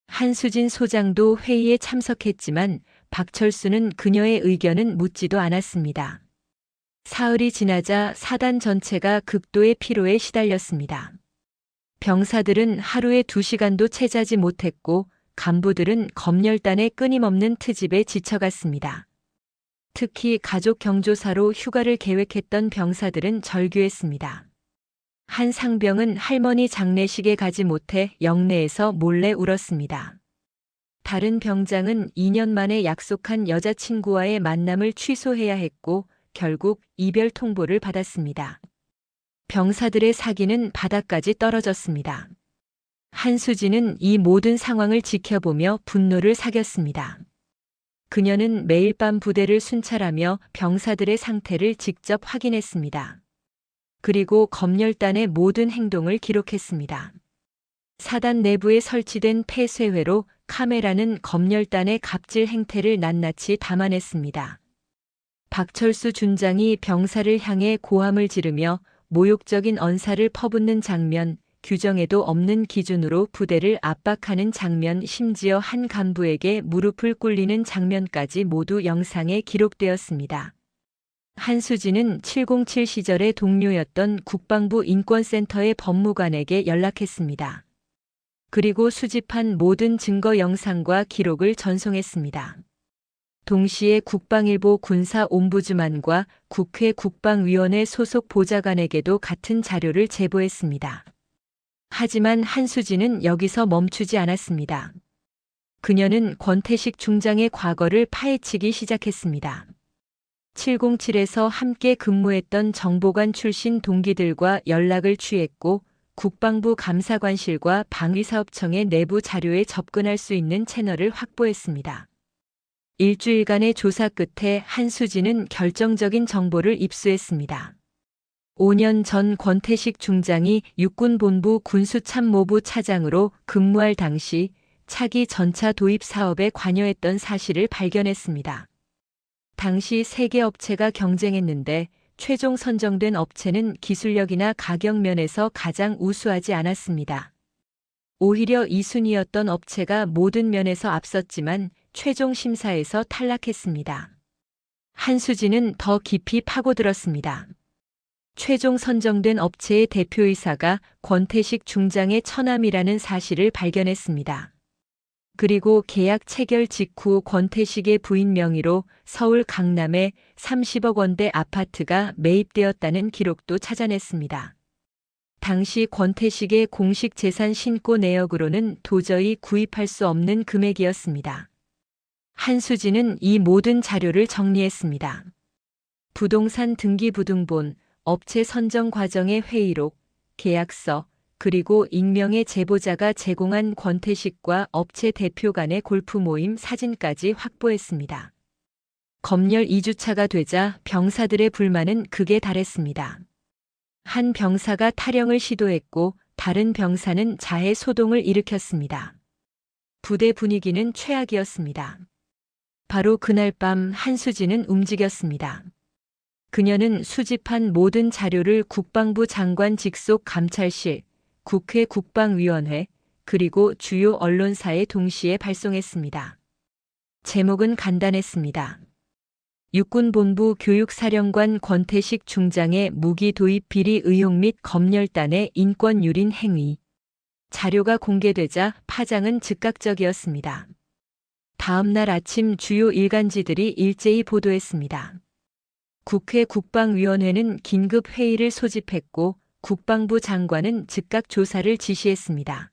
한수진 소장도 회의에 참석했지만 박철수는 그녀의 의견은 묻지도 않았습니다. 사흘이 지나자 사단 전체가 극도의 피로에 시달렸습니다. 병사들은 하루에 2시간도 채 자지 못했고 간부들은 검열단의 끊임없는 트집에 지쳐갔습니다. 특히 가족 경조사로 휴가를 계획했던 병사들은 절규했습니다. 한 상병은 할머니 장례식에 가지 못해 영내에서 몰래 울었습니다. 다른 병장은 2년 만에 약속한 여자친구와의 만남을 취소해야 했고 결국 이별 통보를 받았습니다. 병사들의 사기는 바닥까지 떨어졌습니다. 한수진은 이 모든 상황을 지켜보며 분노를 사겼습니다. 그녀는 매일 밤 부대를 순찰하며 병사들의 상태를 직접 확인했습니다. 그리고 검열단의 모든 행동을 기록했습니다. 사단 내부에 설치된 폐쇄회로 카메라는 검열단의 갑질 행태를 낱낱이 담아냈습니다. 박철수 준장이 병사를 향해 고함을 지르며 모욕적인 언사를 퍼붓는 장면, 규정에도 없는 기준으로 부대를 압박하는 장면, 심지어 한 간부에게 무릎을 꿇리는 장면까지 모두 영상에 기록되었습니다. 한수진은 707 시절의 동료였던 국방부 인권센터의 법무관에게 연락했습니다. 그리고 수집한 모든 증거 영상과 기록을 전송했습니다. 동시에 국방일보 군사옴부즈만과 국회 국방위원회 소속 보좌관에게도 같은 자료를 제보했습니다. 하지만 한수진은 여기서 멈추지 않았습니다. 그녀는 권태식 중장의 과거를 파헤치기 시작했습니다. 707에서 함께 근무했던 정보관 출신 동기들과 연락을 취했고 국방부 감사관실과 방위사업청의 내부 자료에 접근할 수 있는 채널을 확보했습니다. 일주일간의 조사 끝에 한수진은 결정적인 정보를 입수했습니다. 5년 전 권태식 중장이 육군본부 군수참모부 차장으로 근무할 당시 차기 전차 도입 사업에 관여했던 사실을 발견했습니다. 당시 3개 업체가 경쟁했는데 최종 선정된 업체는 기술력이나 가격 면에서 가장 우수하지 않았습니다. 오히려 2순위였던 업체가 모든 면에서 앞섰지만 최종 심사에서 탈락했습니다. 한수진은 더 깊이 파고들었습니다. 최종 선정된 업체의 대표이사가 권태식 중장의 처남이라는 사실을 발견했습니다. 그리고 계약 체결 직후 권태식의 부인 명의로 서울 강남에 30억 원대 아파트가 매입되었다는 기록도 찾아냈습니다. 당시 권태식의 공식 재산 신고 내역으로는 도저히 구입할 수 없는 금액이었습니다. 한수진은 이 모든 자료를 정리했습니다. 부동산 등기부등본, 업체 선정 과정의 회의록, 계약서, 그리고 익명의 제보자가 제공한 권태식과 업체 대표 간의 골프 모임 사진까지 확보했습니다. 검열 2주차가 되자 병사들의 불만은 극에 달했습니다. 한 병사가 탈영을 시도했고 다른 병사는 자해 소동을 일으켰습니다. 부대 분위기는 최악이었습니다. 바로 그날 밤 한수진은 움직였습니다. 그녀는 수집한 모든 자료를 국방부 장관 직속 감찰실, 국회 국방위원회, 그리고 주요 언론사에 동시에 발송했습니다. 제목은 간단했습니다. 육군본부 교육사령관 권태식 중장의 무기 도입 비리 의혹 및 검열단의 인권유린 행위. 자료가 공개되자 파장은 즉각적이었습니다. 다음 날 아침 주요 일간지들이 일제히 보도했습니다. 국회 국방위원회는 긴급 회의를 소집했고 국방부 장관은 즉각 조사를 지시했습니다.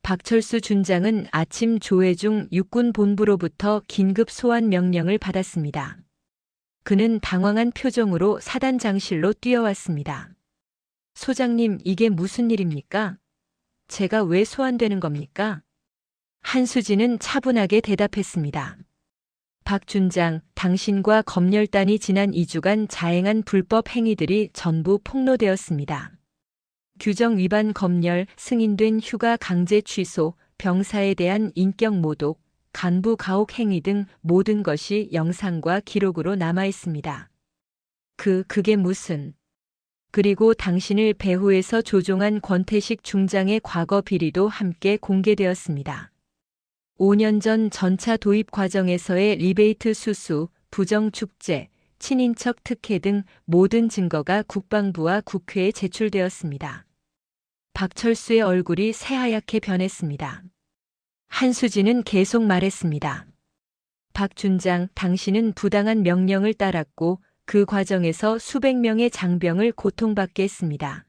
박철수 준장은 아침 조회 중 육군본부로부터 긴급 소환 명령을 받았습니다. 그는 당황한 표정으로 사단장실로 뛰어왔습니다. 소장님, 이게 무슨 일입니까? 제가 왜 소환되는 겁니까? 한수진은 차분하게 대답했습니다. 박 준장, 당신과 검열단이 지난 2주간 자행한 불법 행위들이 전부 폭로되었습니다. 규정 위반 검열, 승인된 휴가 강제 취소, 병사에 대한 인격 모독, 간부 가혹 행위 등 모든 것이 영상과 기록으로 남아 있습니다. 그게 무슨... 그리고 당신을 배후에서 조종한 권태식 중장의 과거 비리도 함께 공개되었습니다. 5년 전 전차 도입 과정에서의 리베이트 수수, 부정 축제, 친인척 특혜 등 모든 증거가 국방부와 국회에 제출되었습니다. 박철수의 얼굴이 새하얗게 변했습니다. 한수진은 계속 말했습니다. 박 준장, 당신은 부당한 명령을 따랐고 그 과정에서 수백 명의 장병을 고통받게 했습니다.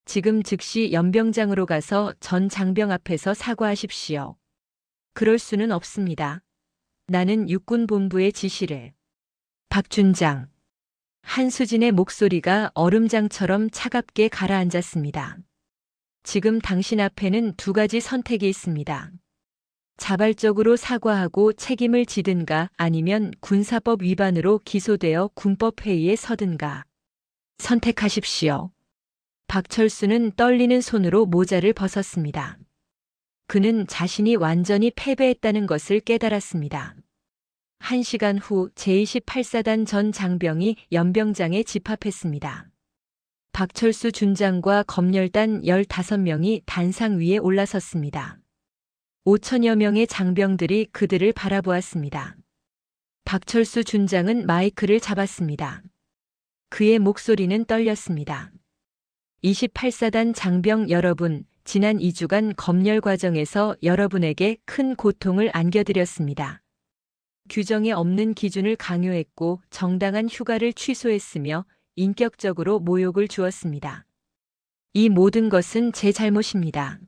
지금 즉시 연병장으로 가서 전 장병 앞에서 사과하십시오. 그럴 수는 없습니다. 나는 육군본부의 지시를. 박준장. 한수진의 목소리가 얼음장처럼 차갑게 가라앉았습니다. 지금 당신 앞에는 2가지 선택이 있습니다. 자발적으로 사과하고 책임을 지든가 아니면 군사법 위반으로 기소되어 군법회의에 서든가. 선택하십시오. 박철수는 떨리는 손으로 모자를 벗었습니다. 그는 자신이 완전히 패배했다는 것을 깨달았습니다. 1시간 후 제28사단 전 장병이 연병장에 집합했습니다. 박철수 준장과 검열단 15명이 단상 위에 올라섰습니다. 5천여 명의 장병들이 그들을 바라보았습니다. 박철수 준장은 마이크를 잡았습니다. 그의 목소리는 떨렸습니다. 28사단 장병 여러분, 지난 2주간 검열 과정에서 여러분에게 큰 고통을 안겨드렸습니다. 규정에 없는 기준을 강요했고 정당한 휴가를 취소했으며 인격적으로 모욕을 주었습니다. 이 모든 것은 제 잘못입니다.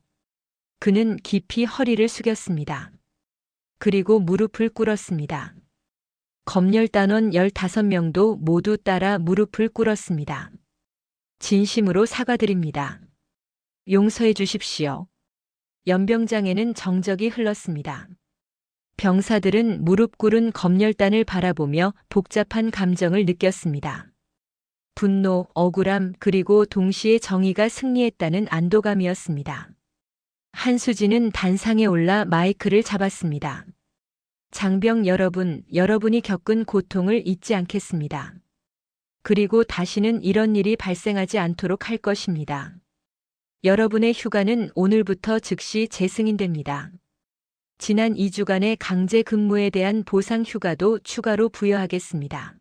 그는 깊이 허리를 숙였습니다. 그리고 무릎을 꿇었습니다. 검열단원 15명도 모두 따라 무릎을 꿇었습니다. 진심으로 사과드립니다. 용서해 주십시오. 연병장에는 정적이 흘렀습니다. 병사들은 무릎 꿇은 검열단을 바라보며 복잡한 감정을 느꼈습니다. 분노, 억울함, 그리고 동시에 정의가 승리했다는 안도감이었습니다. 한수진은 단상에 올라 마이크를 잡았습니다. 장병 여러분, 여러분이 겪은 고통을 잊지 않겠습니다. 그리고 다시는 이런 일이 발생하지 않도록 할 것입니다. 여러분의 휴가는 오늘부터 즉시 재승인됩니다. 지난 2주간의 강제 근무에 대한 보상 휴가도 추가로 부여하겠습니다.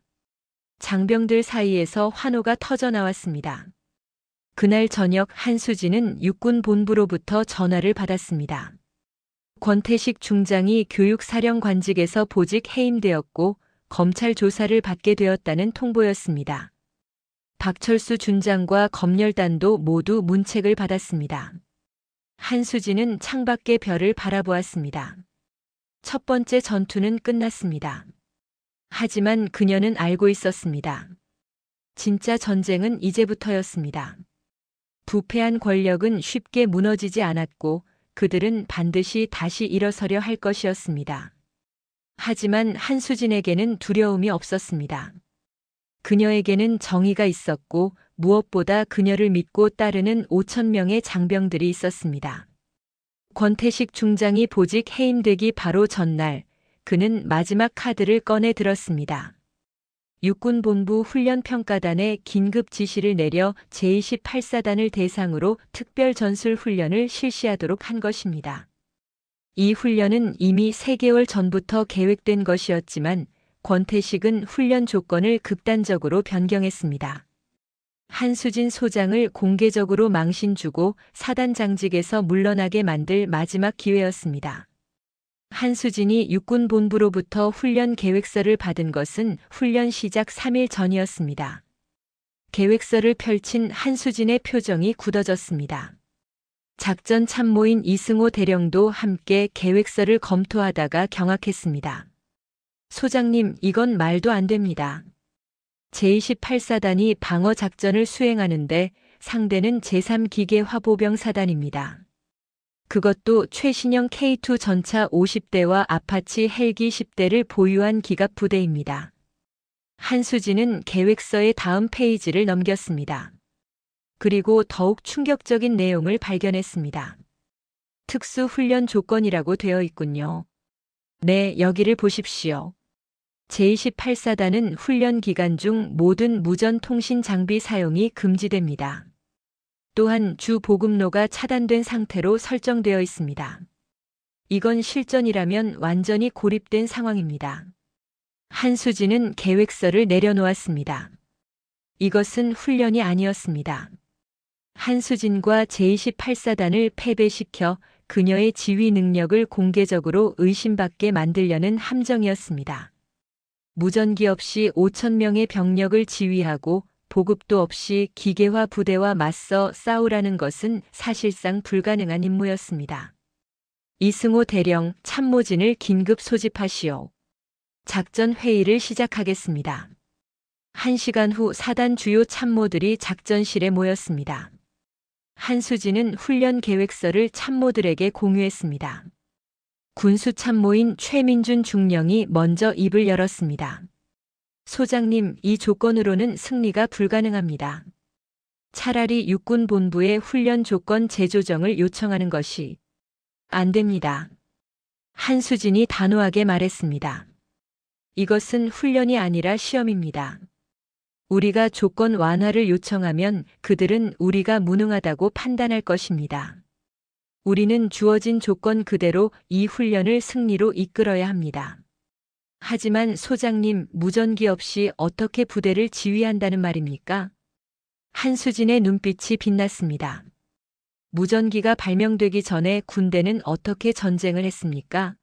장병들 사이에서 환호가 터져 나왔습니다. 그날 저녁 한수진은 육군 본부로부터 전화를 받았습니다. 권태식 중장이 교육사령관직에서 보직 해임되었고 검찰 조사를 받게 되었다는 통보였습니다. 박철수 준장과 검열단도 모두 문책을 받았습니다. 한수진은 창밖의 별을 바라보았습니다. 첫 번째 전투는 끝났습니다. 하지만 그녀는 알고 있었습니다. 진짜 전쟁은 이제부터였습니다. 부패한 권력은 쉽게 무너지지 않았고 그들은 반드시 다시 일어서려 할 것이었습니다. 하지만 한수진에게는 두려움이 없었습니다. 그녀에게는 정의가 있었고 무엇보다 그녀를 믿고 따르는 5천 명의 장병들이 있었습니다. 권태식 중장이 보직 해임되기 바로 전날 그는 마지막 카드를 꺼내 들었습니다. 육군본부 훈련평가단에 긴급 지시를 내려 제28사단을 대상으로 특별 전술 훈련을 실시하도록 한 것입니다. 이 훈련은 이미 3개월 전부터 계획된 것이었지만 권태식은 훈련 조건을 극단적으로 변경했습니다. 한수진 소장을 공개적으로 망신 주고 사단장직에서 물러나게 만들 마지막 기회였습니다. 한수진이 육군본부로부터 훈련 계획서를 받은 것은 훈련 시작 3일 전이었습니다. 계획서를 펼친 한수진의 표정이 굳어졌습니다. 작전 참모인 이승호 대령도 함께 계획서를 검토하다가 경악했습니다. 소장님, 이건 말도 안 됩니다. 제28사단이 방어작전을 수행하는데 상대는 제3기계 화보병 사단입니다. 그것도 최신형 K2 전차 50대와 아파치 헬기 10대를 보유한 기갑 부대입니다. 한수진은 계획서의 다음 페이지를 넘겼습니다. 그리고 더욱 충격적인 내용을 발견했습니다. 특수훈련 조건이라고 되어 있군요. 네, 여기를 보십시오. 제28사단은 훈련 기간 중 모든 무전 통신 장비 사용이 금지됩니다. 또한 주 보급로가 차단된 상태로 설정되어 있습니다. 이건 실전이라면 완전히 고립된 상황입니다. 한수진은 계획서를 내려놓았습니다. 이것은 훈련이 아니었습니다. 한수진과 제28사단을 패배시켜 그녀의 지휘 능력을 공개적으로 의심받게 만들려는 함정이었습니다. 무전기 없이 5천 명의 병력을 지휘하고 보급도 없이 기계화 부대와 맞서 싸우라는 것은 사실상 불가능한 임무였습니다. 이승호 대령, 참모진을 긴급 소집하시오. 작전 회의를 시작하겠습니다. 1시간 후 사단 주요 참모들이 작전실에 모였습니다. 한수진은 훈련 계획서를 참모들에게 공유했습니다. 군수 참모인 최민준 중령이 먼저 입을 열었습니다. 소장님, 이 조건으로는 승리가 불가능합니다. 차라리 육군본부에 훈련 조건 재조정을 요청하는 것이 안 됩니다. 한수진이 단호하게 말했습니다. 이것은 훈련이 아니라 시험입니다. 우리가 조건 완화를 요청하면 그들은 우리가 무능하다고 판단할 것입니다. 우리는 주어진 조건 그대로 이 훈련을 승리로 이끌어야 합니다. 하지만 소장님, 무전기 없이 어떻게 부대를 지휘한다는 말입니까? 한수진의 눈빛이 빛났습니다. 무전기가 발명되기 전에 군대는 어떻게 전쟁을 했습니까?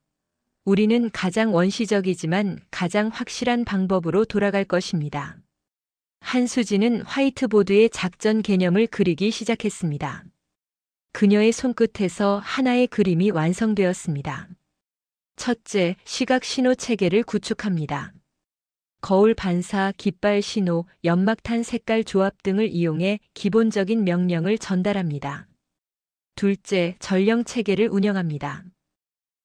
우리는 가장 원시적이지만 가장 확실한 방법으로 돌아갈 것입니다. 한수진은 화이트보드에 작전 개념을 그리기 시작했습니다. 그녀의 손끝에서 하나의 그림이 완성되었습니다. 첫째, 시각 신호 체계를 구축합니다. 거울 반사, 깃발 신호, 연막탄 색깔 조합 등을 이용해 기본적인 명령을 전달합니다. 둘째, 전령 체계를 운영합니다.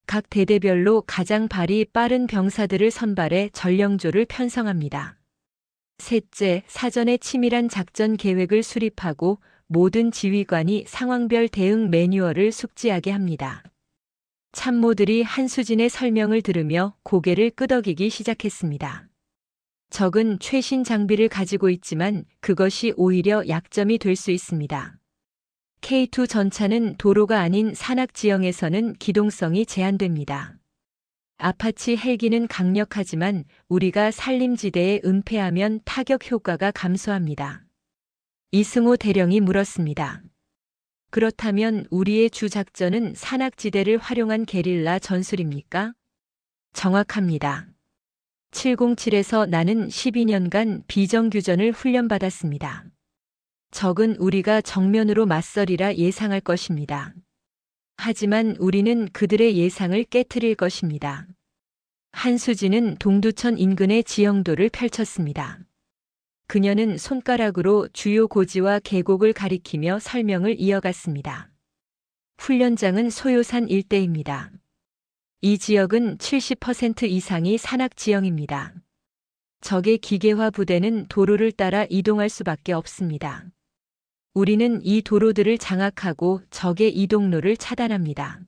각 대대별로 가장 발이 빠른 병사들을 선발해 전령조를 편성합니다. 셋째, 사전에 치밀한 작전 계획을 수립하고 모든 지휘관이 상황별 대응 매뉴얼을 숙지하게 합니다. 참모들이 한수진의 설명을 들으며 고개를 끄덕이기 시작했습니다. 적은 최신 장비를 가지고 있지만 그것이 오히려 약점이 될 수 있습니다. K2 전차는 도로가 아닌 산악 지형에서는 기동성이 제한됩니다. 아파치 헬기는 강력하지만 우리가 산림지대에 은폐하면 타격 효과가 감소합니다. 이승호 대령이 물었습니다. 그렇다면 우리의 주 작전은 산악지대를 활용한 게릴라 전술입니까? 정확합니다. 707에서 나는 12년간 비정규전을 훈련받았습니다. 적은 우리가 정면으로 맞서리라 예상할 것입니다. 하지만 우리는 그들의 예상을 깨트릴 것입니다. 한수진은 동두천 인근의 지형도를 펼쳤습니다. 그녀는 손가락으로 주요 고지와 계곡을 가리키며 설명을 이어갔습니다. 훈련장은 소요산 일대입니다. 이 지역은 70% 이상이 산악 지형입니다. 적의 기계화 부대는 도로를 따라 이동할 수밖에 없습니다. 우리는 이 도로들을 장악하고 적의 이동로를 차단합니다.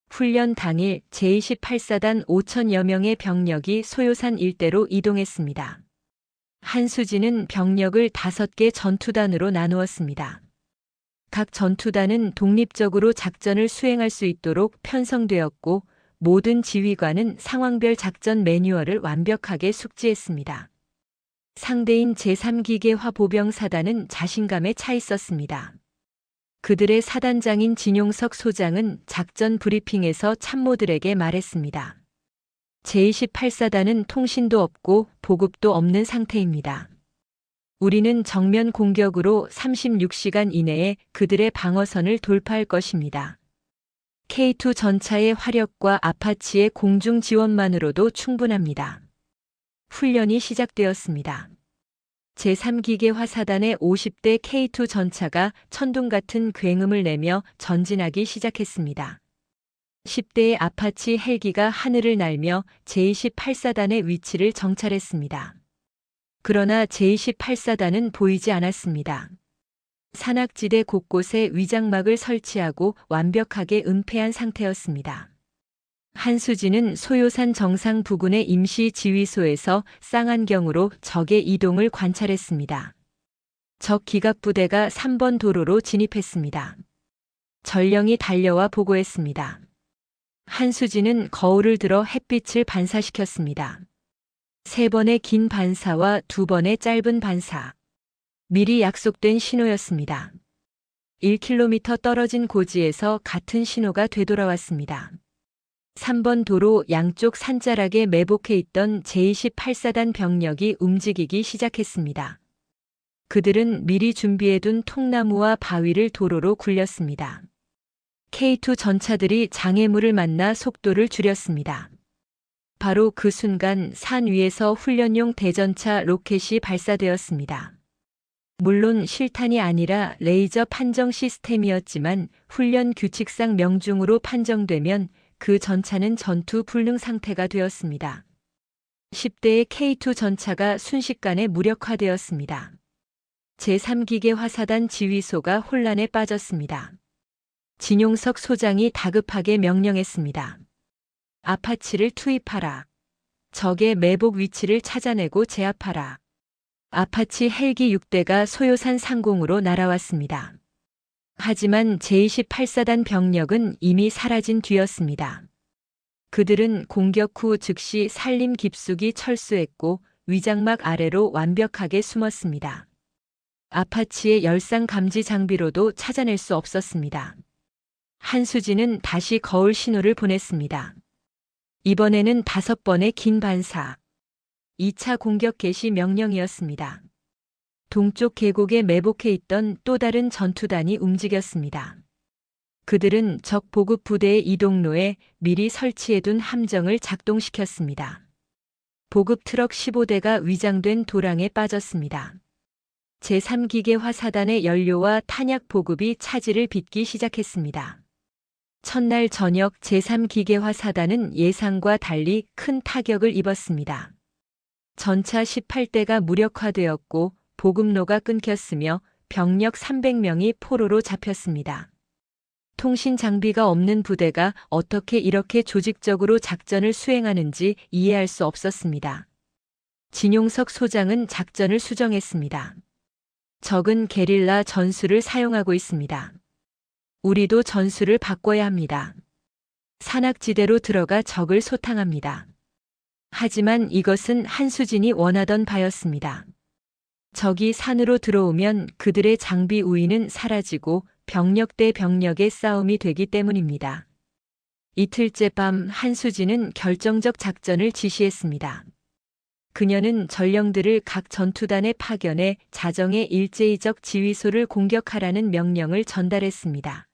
훈련 당일 제28사단 5천여 명의 병력이 소요산 일대로 이동했습니다. 한수진은 병력을 5개 전투단으로 나누었습니다. 각 전투단은 독립적으로 작전을 수행할 수 있도록 편성되었고 모든 지휘관은 상황별 작전 매뉴얼을 완벽하게 숙지했습니다. 상대인 제3기계화 보병사단은 자신감에 차 있었습니다. 그들의 사단장인 진용석 소장은 작전 브리핑에서 참모들에게 말했습니다. 제28사단은 통신도 없고 보급도 없는 상태입니다. 우리는 정면 공격으로 36시간 이내에 그들의 방어선을 돌파할 것입니다. K2 전차의 화력과 아파치의 공중 지원만으로도 충분합니다. 훈련이 시작되었습니다. 제3기계화 사단의 50대 K2 전차가 천둥 같은 굉음을 내며 전진하기 시작했습니다. 10대의 아파치 헬기가 하늘을 날며 제28사단의 위치를 정찰했습니다. 그러나 제28사단은 보이지 않았습니다. 산악지대 곳곳에 위장막을 설치하고 완벽하게 은폐한 상태였습니다. 한수진은 소요산 정상 부근의 임시 지휘소에서 쌍안경으로 적의 이동을 관찰했습니다. 적 기갑부대가 3번 도로로 진입했습니다. 전령이 달려와 보고했습니다. 한수진은 거울을 들어 햇빛을 반사시켰습니다. 3번의 긴 반사와 2번의 짧은 반사. 미리 약속된 신호였습니다. 1km 떨어진 고지에서 같은 신호가 되돌아왔습니다. 3번 도로 양쪽 산자락에 매복해 있던 제28사단 병력이 움직이기 시작했습니다. 그들은 미리 준비해둔 통나무와 바위를 도로로 굴렸습니다. K2 전차들이 장애물을 만나 속도를 줄였습니다. 바로 그 순간 산 위에서 훈련용 대전차 로켓이 발사되었습니다. 물론 실탄이 아니라 레이저 판정 시스템이었지만 훈련 규칙상 명중으로 판정되면 그 전차는 전투 불능 상태가 되었습니다. 10대의 K2 전차가 순식간에 무력화되었습니다. 제3기계화 사단 지휘소가 혼란에 빠졌습니다. 진용석 소장이 다급하게 명령했습니다. 아파치를 투입하라. 적의 매복 위치를 찾아내고 제압하라. 아파치 헬기 6대가 소요산 상공으로 날아왔습니다. 하지만 제28사단 병력은 이미 사라진 뒤였습니다. 그들은 공격 후 즉시 산림 깊숙이 철수했고 위장막 아래로 완벽하게 숨었습니다. 아파치의 열상 감지 장비로도 찾아낼 수 없었습니다. 한수진은 다시 거울 신호를 보냈습니다. 이번에는 5번의 긴 반사. 2차 공격 개시 명령이었습니다. 동쪽 계곡에 매복해 있던 또 다른 전투단이 움직였습니다. 그들은 적 보급 부대의 이동로에 미리 설치해둔 함정을 작동시켰습니다. 보급 트럭 15대가 위장된 도랑에 빠졌습니다. 제3기계화 사단의 연료와 탄약 보급이 차질을 빚기 시작했습니다. 첫날 저녁 제3기계화 사단은 예상과 달리 큰 타격을 입었습니다. 전차 18대가 무력화되었고 보급로가 끊겼으며 병력 300명이 포로로 잡혔습니다. 통신 장비가 없는 부대가 어떻게 이렇게 조직적으로 작전을 수행하는지 이해할 수 없었습니다. 진용석 소장은 작전을 수정했습니다. 적은 게릴라 전술을 사용하고 있습니다. 우리도 전술을 바꿔야 합니다. 산악지대로 들어가 적을 소탕합니다. 하지만 이것은 한수진이 원하던 바였습니다. 적이 산으로 들어오면 그들의 장비 우위는 사라지고 병력 대 병력의 싸움이 되기 때문입니다. 이틀째 밤 한수진은 결정적 작전을 지시했습니다. 그녀는 전령들을 각 전투단에 파견해 자정에 일제히적 지휘소를 공격하라는 명령을 전달했습니다.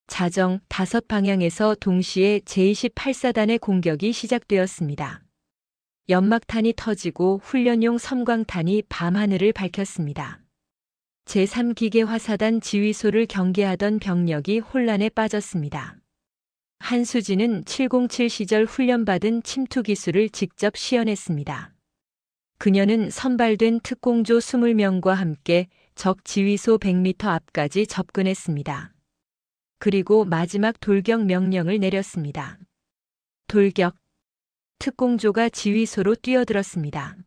자정 5방향에서 동시에 제28사단의 공격이 시작되었습니다. 연막탄이 터지고 훈련용 섬광탄이 밤하늘을 밝혔습니다. 제3기계화사단 지휘소를 경계하던 병력이 혼란에 빠졌습니다. 한수진은 707 시절 훈련받은 침투 기술을 직접 시연했습니다. 그녀는 선발된 특공조 20명과 함께 적 지휘소 100m 앞까지 접근했습니다. 그리고 마지막 돌격 명령을 내렸습니다. 돌격. 특공조가 지휘소로 뛰어들었습니다.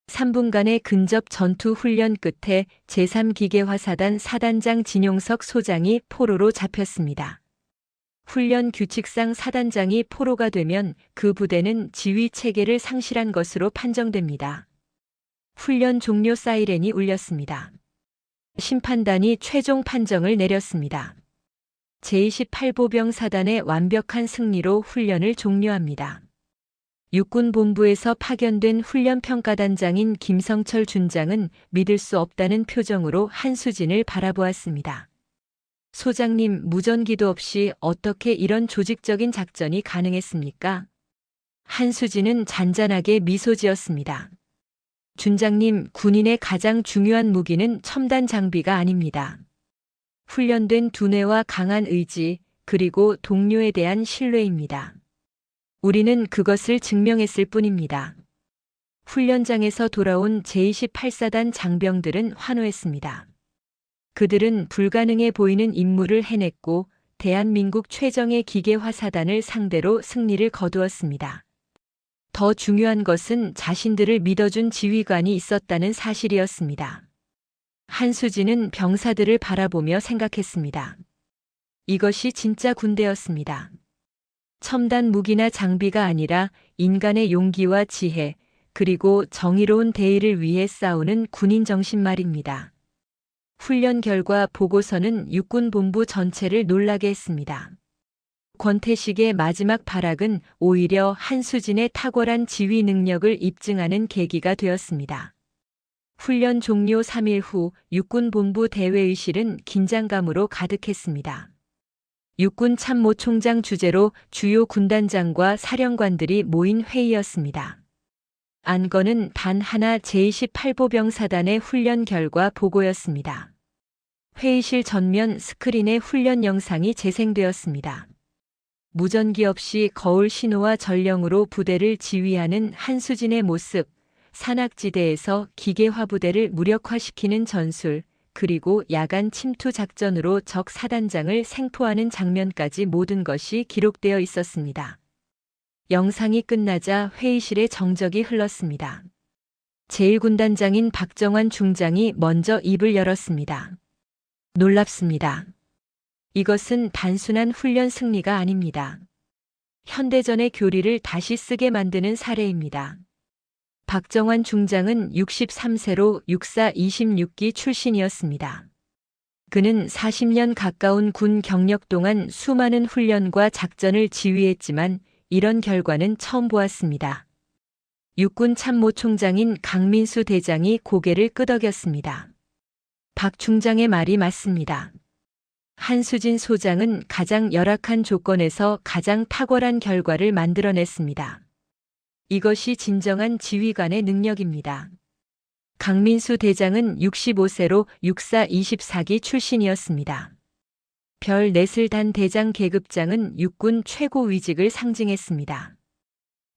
3분간의 근접 전투 훈련 끝에 제3기계화사단 사단장 진용석 소장이 포로로 잡혔습니다. 훈련 규칙상 사단장이 포로가 되면 그 부대는 지휘 체계를 상실한 것으로 판정됩니다. 훈련 종료 사이렌이 울렸습니다. 심판단이 최종 판정을 내렸습니다. 제28보병 사단의 완벽한 승리로 훈련을 종료합니다. 육군본부에서 파견된 훈련평가단장인 김성철 준장은 믿을 수 없다는 표정으로 한수진을 바라보았습니다. 소장님, 무전기도 없이 어떻게 이런 조직적인 작전이 가능했습니까? 한수진은 잔잔하게 미소 지었습니다. 준장님, 군인의 가장 중요한 무기는 첨단 장비가 아닙니다. 훈련된 두뇌와 강한 의지, 그리고 동료에 대한 신뢰입니다. 우리는 그것을 증명했을 뿐입니다. 훈련장에서 돌아온 제28사단 장병들은 환호했습니다. 그들은 불가능해 보이는 임무를 해냈고 대한민국 최정예 기계화사단을 상대로 승리를 거두었습니다. 더 중요한 것은 자신들을 믿어준 지휘관이 있었다는 사실이었습니다. 한수진은 병사들을 바라보며 생각했습니다. 이것이 진짜 군대였습니다. 첨단 무기나 장비가 아니라 인간의 용기와 지혜, 그리고 정의로운 대의를 위해 싸우는 군인 정신 말입니다. 훈련 결과 보고서는 육군본부 전체를 놀라게 했습니다. 권태식의 마지막 발악은 오히려 한수진의 탁월한 지휘 능력을 입증하는 계기가 되었습니다. 훈련 종료 3일 후 육군본부 대회의실은 긴장감으로 가득했습니다. 육군참모총장 주재로 주요 군단장과 사령관들이 모인 회의였습니다. 안건은 단 하나 제28보병사단의 훈련 결과 보고였습니다. 회의실 전면 스크린에 훈련 영상이 재생되었습니다. 무전기 없이 거울 신호와 전령으로 부대를 지휘하는 한수진의 모습, 산악지대에서 기계화 부대를 무력화시키는 전술, 그리고 야간 침투 작전으로 적 사단장을 생포하는 장면까지 모든 것이 기록되어 있었습니다. 영상이 끝나자 회의실에 정적이 흘렀습니다. 제1군단장인 박정환 중장이 먼저 입을 열었습니다. 놀랍습니다. 이것은 단순한 훈련 승리가 아닙니다. 현대전의 교리를 다시 쓰게 만드는 사례입니다. 박정환 중장은 63세로 육사 26기 출신이었습니다. 그는 40년 가까운 군 경력 동안 수많은 훈련과 작전을 지휘했지만 이런 결과는 처음 보았습니다. 육군 참모총장인 강민수 대장이 고개를 끄덕였습니다. 박 중장의 말이 맞습니다. 한수진 소장은 가장 열악한 조건에서 가장 탁월한 결과를 만들어냈습니다. 이것이 진정한 지휘관의 능력입니다. 강민수 대장은 65세로 육사 24기 출신이었습니다. 별 넷을 단 대장 계급장은 육군 최고 위직을 상징했습니다.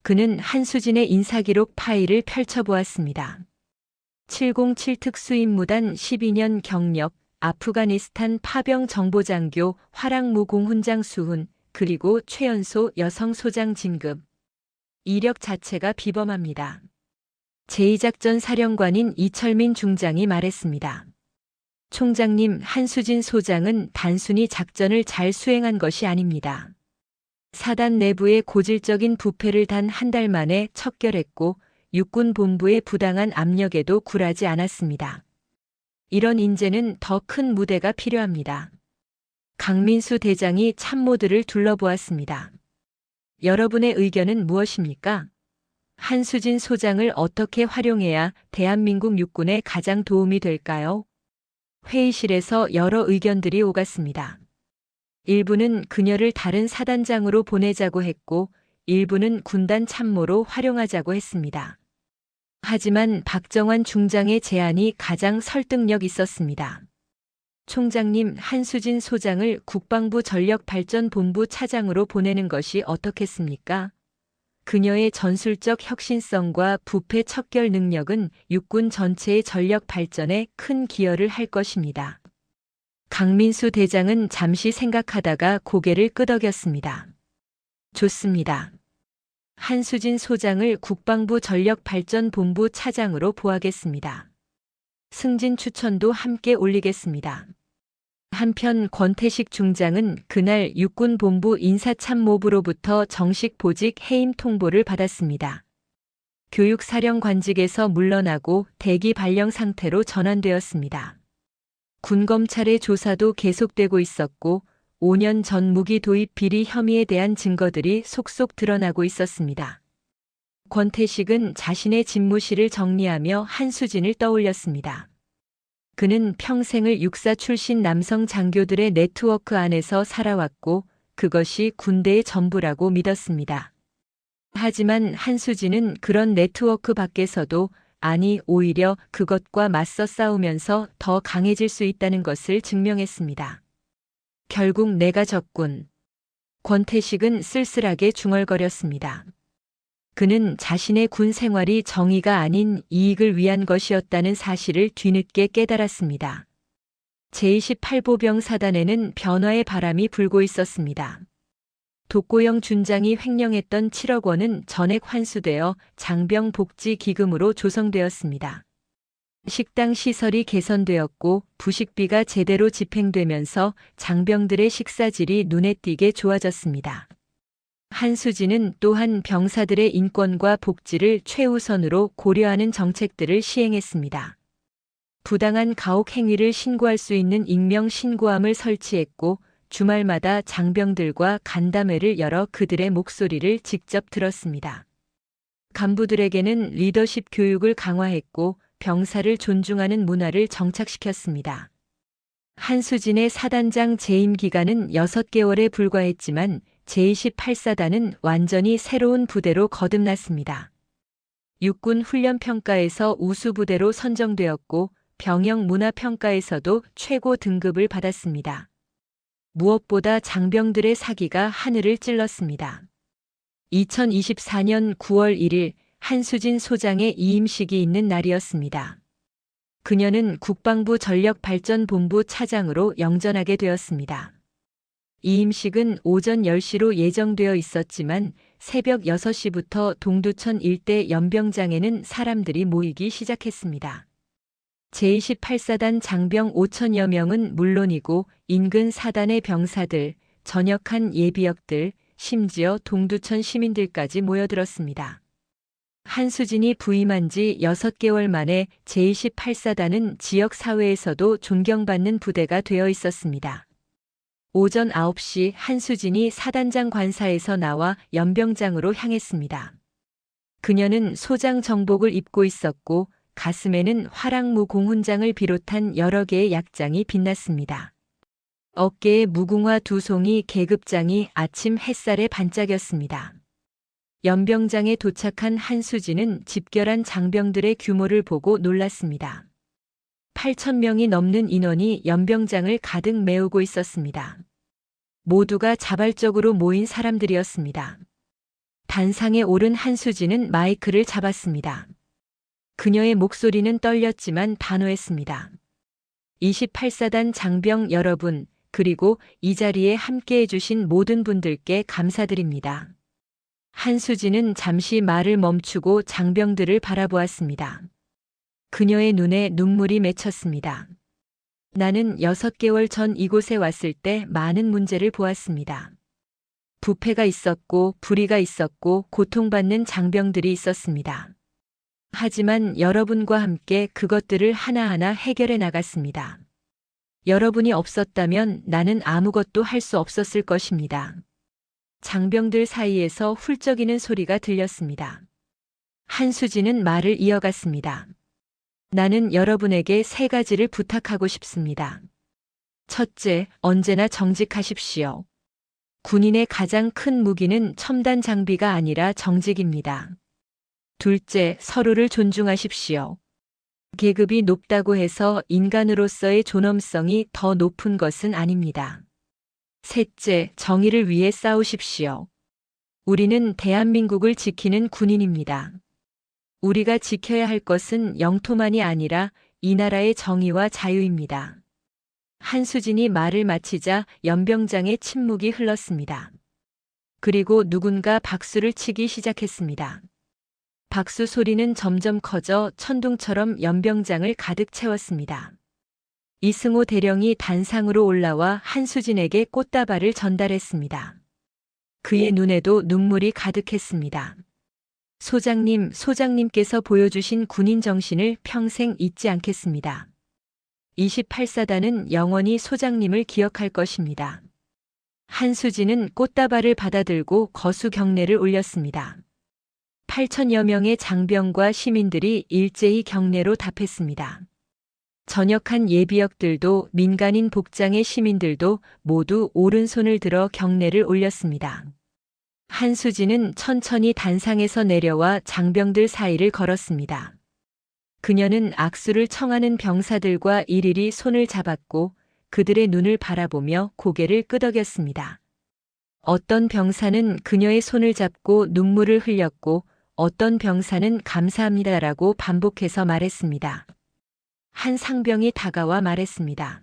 그는 한수진의 인사기록 파일을 펼쳐보았습니다. 707 특수임무단 12년 경력, 아프가니스탄 파병 정보장교, 화랑무 공훈장 수훈, 그리고 최연소 여성 소장 진급. 이력 자체가 비범합니다. 제2작전 사령관인 이철민 중장이 말했습니다. 총장님, 한수진 소장은 단순히 작전을 잘 수행한 것이 아닙니다. 사단 내부의 고질적인 부패를 단 한 달 만에 척결했고 육군 본부의 부당한 압력에도 굴하지 않았습니다. 이런 인재는 더 큰 무대가 필요합니다. 강민수 대장이 참모들을 둘러보았습니다. 여러분의 의견은 무엇입니까? 한수진 소장을 어떻게 활용해야 대한민국 육군에 가장 도움이 될까요? 회의실에서 여러 의견들이 오갔습니다. 일부는 그녀를 다른 사단장으로 보내자고 했고, 일부는 군단 참모로 활용하자고 했습니다. 하지만 박정환 중장의 제안이 가장 설득력 있었습니다. 총장님, 한수진 소장을 국방부 전력발전본부 차장으로 보내는 것이 어떻겠습니까? 그녀의 전술적 혁신성과 부패 척결 능력은 육군 전체의 전력 발전에 큰 기여를 할 것입니다. 강민수 대장은 잠시 생각하다가 고개를 끄덕였습니다. 좋습니다. 한수진 소장을 국방부 전력발전본부 차장으로 보하겠습니다. 승진 추천도 함께 올리겠습니다. 한편 권태식 중장은 그날 육군본부 인사참모부로부터 정식 보직 해임 통보를 받았습니다. 교육사령관직에서 물러나고 대기 발령 상태로 전환되었습니다. 군검찰의 조사도 계속되고 있었고 5년 전 무기 도입 비리 혐의에 대한 증거들이 속속 드러나고 있었습니다. 권태식은 자신의 집무실을 정리하며 한수진을 떠올렸습니다. 그는 평생을 육사 출신 남성 장교들의 네트워크 안에서 살아왔고 그것이 군대의 전부라고 믿었습니다. 하지만 한수진은 그런 네트워크 밖에서도 아니 오히려 그것과 맞서 싸우면서 더 강해질 수 있다는 것을 증명했습니다. 결국 내가 졌군. 권태식은 쓸쓸하게 중얼거렸습니다. 그는 자신의 군 생활이 정의가 아닌 이익을 위한 것이었다는 사실을 뒤늦게 깨달았습니다. 제28보병 사단에는 변화의 바람이 불고 있었습니다. 독고영 준장이 횡령했던 7억 원은 전액 환수되어 장병 복지 기금으로 조성되었습니다. 식당 시설이 개선되었고 부식비가 제대로 집행되면서 장병들의 식사질이 눈에 띄게 좋아졌습니다. 한수진은 또한 병사들의 인권과 복지를 최우선으로 고려하는 정책들을 시행했습니다. 부당한 가혹 행위를 신고할 수 있는 익명 신고함을 설치했고 주말마다 장병들과 간담회를 열어 그들의 목소리를 직접 들었습니다. 간부들에게는 리더십 교육을 강화했고 병사를 존중하는 문화를 정착시켰습니다. 한수진의 사단장 재임 기간은 6개월에 불과했지만 제28사단은 완전히 새로운 부대로 거듭났습니다. 육군 훈련평가에서 우수부대로 선정되었고 병영 문화평가에서도 최고 등급을 받았습니다. 무엇보다 장병들의 사기가 하늘을 찔렀습니다. 2024년 9월 1일 한수진 소장의 이임식이 있는 날이었습니다. 그녀는 국방부 전력발전본부 차장으로 영전하게 되었습니다. 이임식은 오전 10시로 예정되어 있었지만 새벽 6시부터 동두천 일대 연병장에는 사람들이 모이기 시작했습니다. 제28사단 장병 5천여 명은 물론이고 인근 사단의 병사들, 전역한 예비역들, 심지어 동두천 시민들까지 모여들었습니다. 한수진이 부임한 지 6개월 만에 제28사단은 지역사회에서도 존경받는 부대가 되어 있었습니다. 오전 9시 한수진이 사단장 관사에서 나와 연병장으로 향했습니다. 그녀는 소장 정복을 입고 있었고 가슴에는 화랑무 공훈장을 비롯한 여러 개의 약장이 빛났습니다. 어깨에 무궁화 2송이 계급장이 아침 햇살에 반짝였습니다. 연병장에 도착한 한수진은 집결한 장병들의 규모를 보고 놀랐습니다. 8,000명이 넘는 인원이 연병장을 가득 메우고 있었습니다. 모두가 자발적으로 모인 사람들이었습니다. 단상에 오른 한수진은 마이크를 잡았습니다. 그녀의 목소리는 떨렸지만 단호했습니다. 28사단 장병 여러분, 그리고 이 자리에 함께 해주신 모든 분들께 감사드립니다. 한수진은 잠시 말을 멈추고 장병들을 바라보았습니다. 그녀의 눈에 눈물이 맺혔습니다. 나는 6개월 전 이곳에 왔을 때 많은 문제를 보았습니다. 부패가 있었고 불의가 있었고 고통받는 장병들이 있었습니다. 하지만 여러분과 함께 그것들을 하나하나 해결해 나갔습니다. 여러분이 없었다면 나는 아무것도 할 수 없었을 것입니다. 장병들 사이에서 훌쩍이는 소리가 들렸습니다. 한수진은 말을 이어갔습니다. 나는 여러분에게 3가지를 부탁하고 싶습니다. 첫째, 언제나 정직하십시오. 군인의 가장 큰 무기는 첨단 장비가 아니라 정직입니다. 둘째, 서로를 존중하십시오. 계급이 높다고 해서 인간으로서의 존엄성이 더 높은 것은 아닙니다. 셋째, 정의를 위해 싸우십시오. 우리는 대한민국을 지키는 군인입니다. 우리가 지켜야 할 것은 영토만이 아니라 이 나라의 정의와 자유입니다. 한수진이 말을 마치자 연병장의 침묵이 흘렀습니다. 그리고 누군가 박수를 치기 시작했습니다. 박수 소리는 점점 커져 천둥처럼 연병장을 가득 채웠습니다. 이승호 대령이 단상으로 올라와 한수진에게 꽃다발을 전달했습니다. 그의 눈에도 눈물이 가득했습니다. 소장님, 소장님께서 보여주신 군인 정신을 평생 잊지 않겠습니다. 28사단은 영원히 소장님을 기억할 것입니다. 한수진은 꽃다발을 받아들고 거수 경례를 올렸습니다. 8천여 명의 장병과 시민들이 일제히 경례로 답했습니다. 전역한 예비역들도 민간인 복장의 시민들도 모두 오른손을 들어 경례를 올렸습니다. 한수진은 천천히 단상에서 내려와 장병들 사이를 걸었습니다. 그녀는 악수를 청하는 병사들과 일일이 손을 잡았고 그들의 눈을 바라보며 고개를 끄덕였습니다. 어떤 병사는 그녀의 손을 잡고 눈물을 흘렸고 어떤 병사는 감사합니다라고 반복해서 말했습니다. 한 상병이 다가와 말했습니다.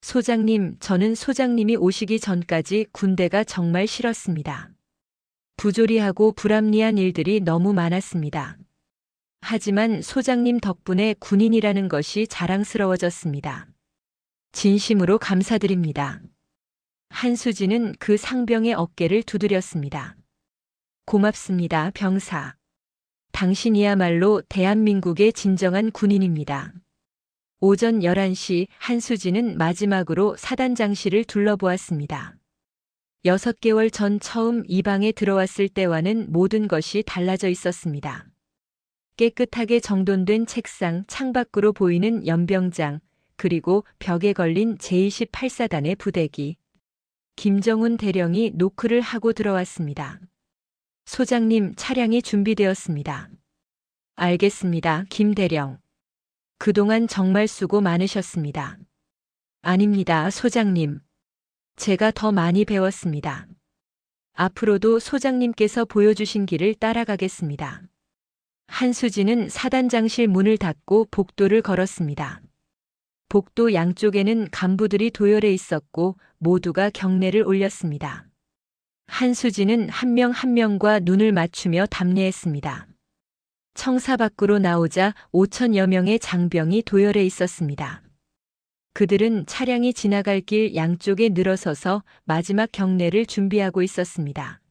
소장님, 저는 소장님이 오시기 전까지 군대가 정말 싫었습니다. 부조리하고 불합리한 일들이 너무 많았습니다. 하지만 소장님 덕분에 군인이라는 것이 자랑스러워졌습니다. 진심으로 감사드립니다. 한수진은 그 상병의 어깨를 두드렸습니다. 고맙습니다, 병사. 당신이야말로 대한민국의 진정한 군인입니다. 오전 11시 한수진은 마지막으로 사단장실을 둘러보았습니다. 6개월 전 처음 이 방에 들어왔을 때와는 모든 것이 달라져 있었습니다. 깨끗하게 정돈된 책상, 창밖으로 보이는 연병장, 그리고 벽에 걸린 제28사단의 부대기. 김정훈 대령이 노크를 하고 들어왔습니다. 소장님, 차량이 준비되었습니다. 알겠습니다, 김 대령. 그동안 정말 수고 많으셨습니다. 아닙니다, 소장님. 제가 더 많이 배웠습니다. 앞으로도 소장님께서 보여주신 길을 따라가겠습니다. 한수진은 사단장실 문을 닫고 복도를 걸었습니다. 복도 양쪽에는 간부들이 도열해 있었고 모두가 경례를 올렸습니다. 한수진은 한 명 한 명과 눈을 맞추며 답례했습니다. 청사 밖으로 나오자 5천여 명의 장병이 도열해 있었습니다. 그들은 차량이 지나갈 길 양쪽에 늘어서서 마지막 경례를 준비하고 있었습니다.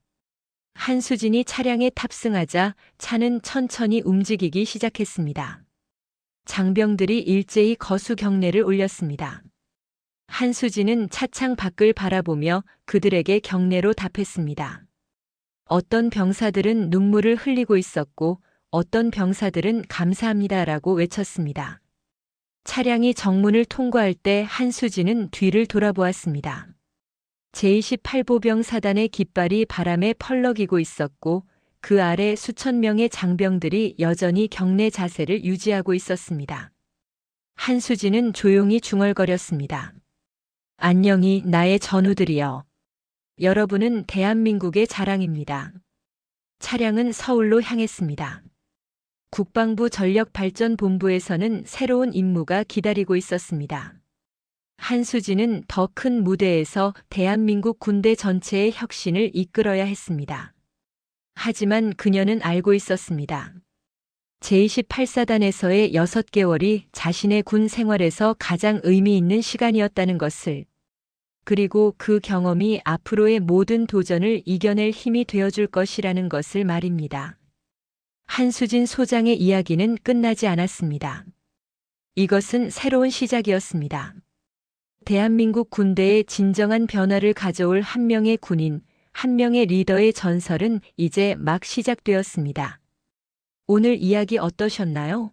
한수진이 차량에 탑승하자 차는 천천히 움직이기 시작했습니다. 장병들이 일제히 거수 경례를 올렸습니다. 한수진은 차창 밖을 바라보며 그들에게 경례로 답했습니다. 어떤 병사들은 눈물을 흘리고 있었고 어떤 병사들은 감사합니다라고 외쳤습니다. 차량이 정문을 통과할 때 한수진은 뒤를 돌아보았습니다. 제28보병 사단의 깃발이 바람에 펄럭이고 있었고 그 아래 수천 명의 장병들이 여전히 경례 자세를 유지하고 있었습니다. 한수진은 조용히 중얼거렸습니다. 안녕히 나의 전우들이여. 여러분은 대한민국의 자랑입니다. 차량은 서울로 향했습니다. 국방부 전력발전본부에서는 새로운 임무가 기다리고 있었습니다. 한수진은 더 큰 무대에서 대한민국 군대 전체의 혁신을 이끌어야 했습니다. 하지만 그녀는 알고 있었습니다. 제28사단에서의 6개월이 자신의 군 생활에서 가장 의미 있는 시간이었다는 것을, 그리고 그 경험이 앞으로의 모든 도전을 이겨낼 힘이 되어줄 것이라는 것을 말입니다. 한수진 소장의 이야기는 끝나지 않았습니다. 이것은 새로운 시작이었습니다. 대한민국 군대의 진정한 변화를 가져올 한 명의 군인, 한 명의 리더의 전설은 이제 막 시작되었습니다. 오늘 이야기 어떠셨나요?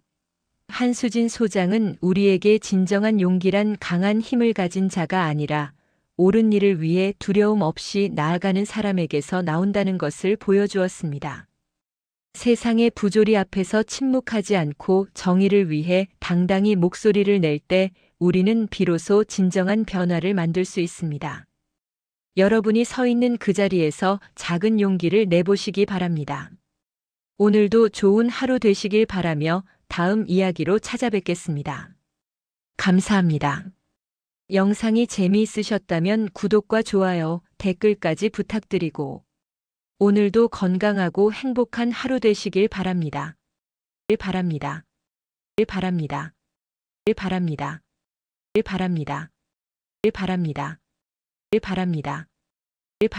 한수진 소장은 우리에게 진정한 용기란 강한 힘을 가진 자가 아니라 옳은 일을 위해 두려움 없이 나아가는 사람에게서 나온다는 것을 보여주었습니다. 세상의 부조리 앞에서 침묵하지 않고 정의를 위해 당당히 목소리를 낼 때 우리는 비로소 진정한 변화를 만들 수 있습니다. 여러분이 서 있는 그 자리에서 작은 용기를 내보시기 바랍니다. 오늘도 좋은 하루 되시길 바라며 다음 이야기로 찾아뵙겠습니다. 감사합니다. 영상이 재미있으셨다면 구독과 좋아요, 댓글까지 부탁드리고 오늘도 건강하고 행복한 하루 되시길 바랍니다. 바랍니다. 바랍니다. 바랍니다. 바랍니다. 바랍니다. 바랍니다.